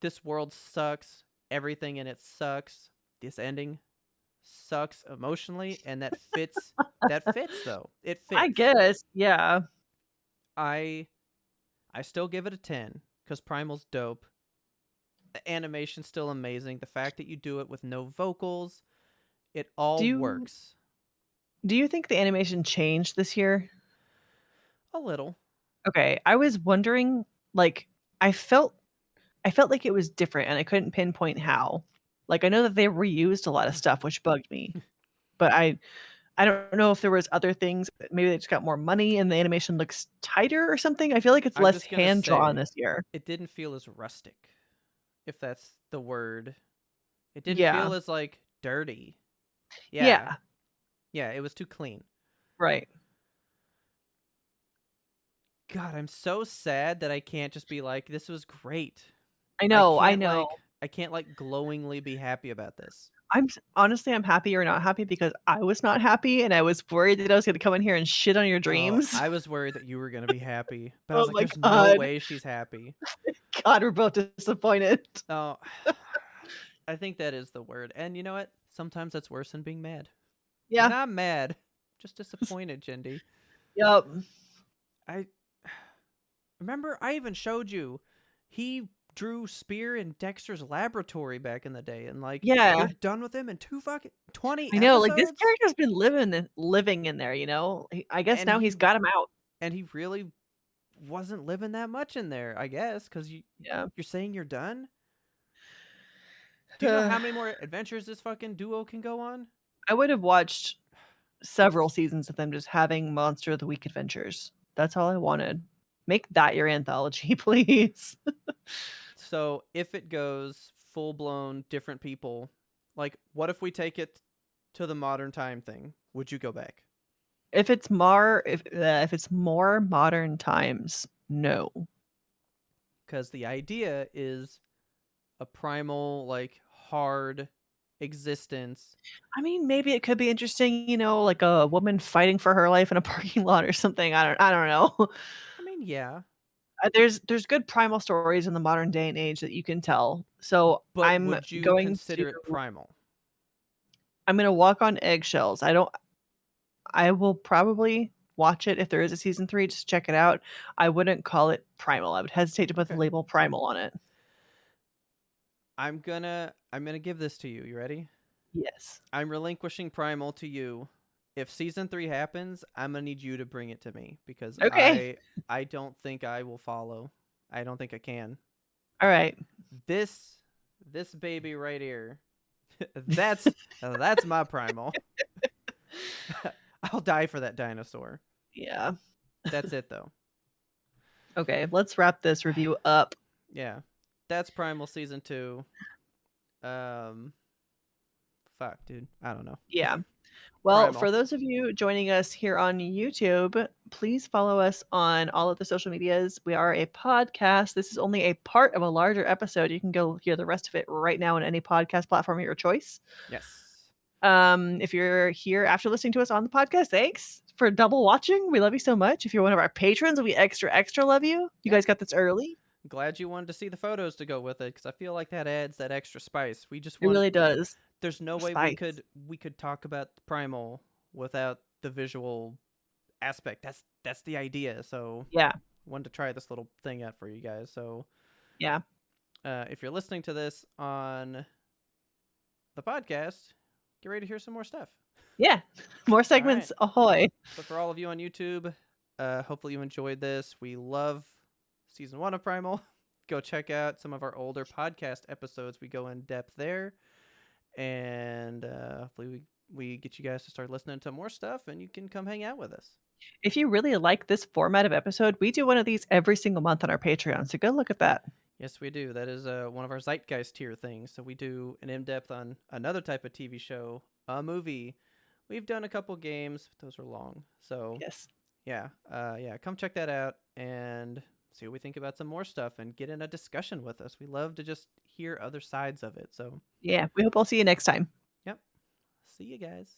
this world sucks. Everything in it sucks. This ending sucks emotionally, and that fits. That fits though. It I fits. guess, yeah. I I still give it a 10 because Primal's dope. The animation's still amazing. The fact that you do it with no vocals, it Do all you works. do you think the animation changed this year? A little. Okay, I was wondering, like, I felt I felt like it was different and I couldn't pinpoint how. Like, I know that they reused a lot of stuff, which bugged me, but I don't know if there was other things, maybe they just got more money and the animation looks tighter or something. I feel like it's I'm less just gonna hand drawn say this year. it didn't feel as rustic, if that's the word. It didn't Yeah. feel as like dirty. Yeah. Yeah, Yeah, it was too clean. right. God, I'm so sad that I can't just be like, this was great. I I know, I can't know. like I can't like glowingly be happy about this. Honestly, I'm happy you're not happy because I was not happy and I was worried that I was gonna come in here and shit on your Oh, dreams. I was worried that you were gonna be happy, but I was Oh like, my there's no god. way she's happy. God, we're both disappointed. Oh, I think that is the word. And you know what? Sometimes that's worse than being mad. You're Yeah. not mad, just disappointed, Jindy. Yep. I remember I even showed you. He drew Spear in Dexter's laboratory back in the day, and like Yeah. you're done with him in 20 I know, like, this episodes, character's been living in there, you know? I guess and now he he's got him out. really wasn't living that much in there, I guess, because Yeah. you're saying you're done. Do you know how many more adventures this fucking duo can go on? I would have watched several seasons of them just having Monster of the Week adventures. That's all I wanted. Make that your anthology, please. So if it goes full blown different people, like what if we take it to the modern time thing? Would you go back? If it's more modern times, no. Because the idea is a primal, like hard existence. I mean, maybe it could be interesting, like a woman fighting for her life in a parking lot or something. I don't know. I mean, yeah, There's good primal stories in the modern day and age that you can tell. So but would you consider it primal? I'm gonna walk on eggshells. I will probably watch it if there is a season 3, just check it out. I wouldn't call it primal. I would hesitate to put the Okay. label primal on it. I'm gonna give this to you. You ready? Yes. I'm relinquishing primal to you. If season 3 happens, I'm gonna need you to bring it to me because Okay. I don't think I will follow. I don't think I can. All right. This baby right here. That's my primal. I'll die for that dinosaur. Yeah. That's it though. Okay, let's wrap this review up. Yeah. That's Primal season 2. Um fuck, dude. I don't know. Yeah. Well, Primal. for those of you joining us here on YouTube, please follow us on all of the social medias. We are a podcast. This is only a part of a larger episode. You can go hear the rest of it right now on any podcast platform of your choice. Yes. If you're here after listening to us on the podcast, thanks for double watching. We love you so much. If you're one of our patrons, we extra love you. You guys got this early. Glad you wanted to see the photos to go with it because I feel like that adds that extra spice. We just It want. really does. There's no way Spice. we could talk about Primal without the visual aspect. That's the idea. So Yeah. wanted to try this little thing out for you guys. So Yeah. if you're listening to this on the podcast, get ready to hear some more stuff. Yeah. More segments. Right. Ahoy. So for all of you on YouTube, hopefully you enjoyed this. We love season 1 of Primal. Go check out some of our older podcast episodes. We go in depth there. And hopefully we get you guys to start listening to more stuff and you can come hang out with us. If you really like this format of episode, we do one of these every single month on our Patreon. So go look at that. Yes, we do. That is one of our Zeitgeist tier things. So we do an in-depth on another type of TV show, a movie. We've done a couple games, but those are long. So yes. Yeah. Come check that out and see what we think about some more stuff and get in a discussion with us. We love to just hear other sides of it. So yeah, we hope I'll see you next time. Yep. See you guys.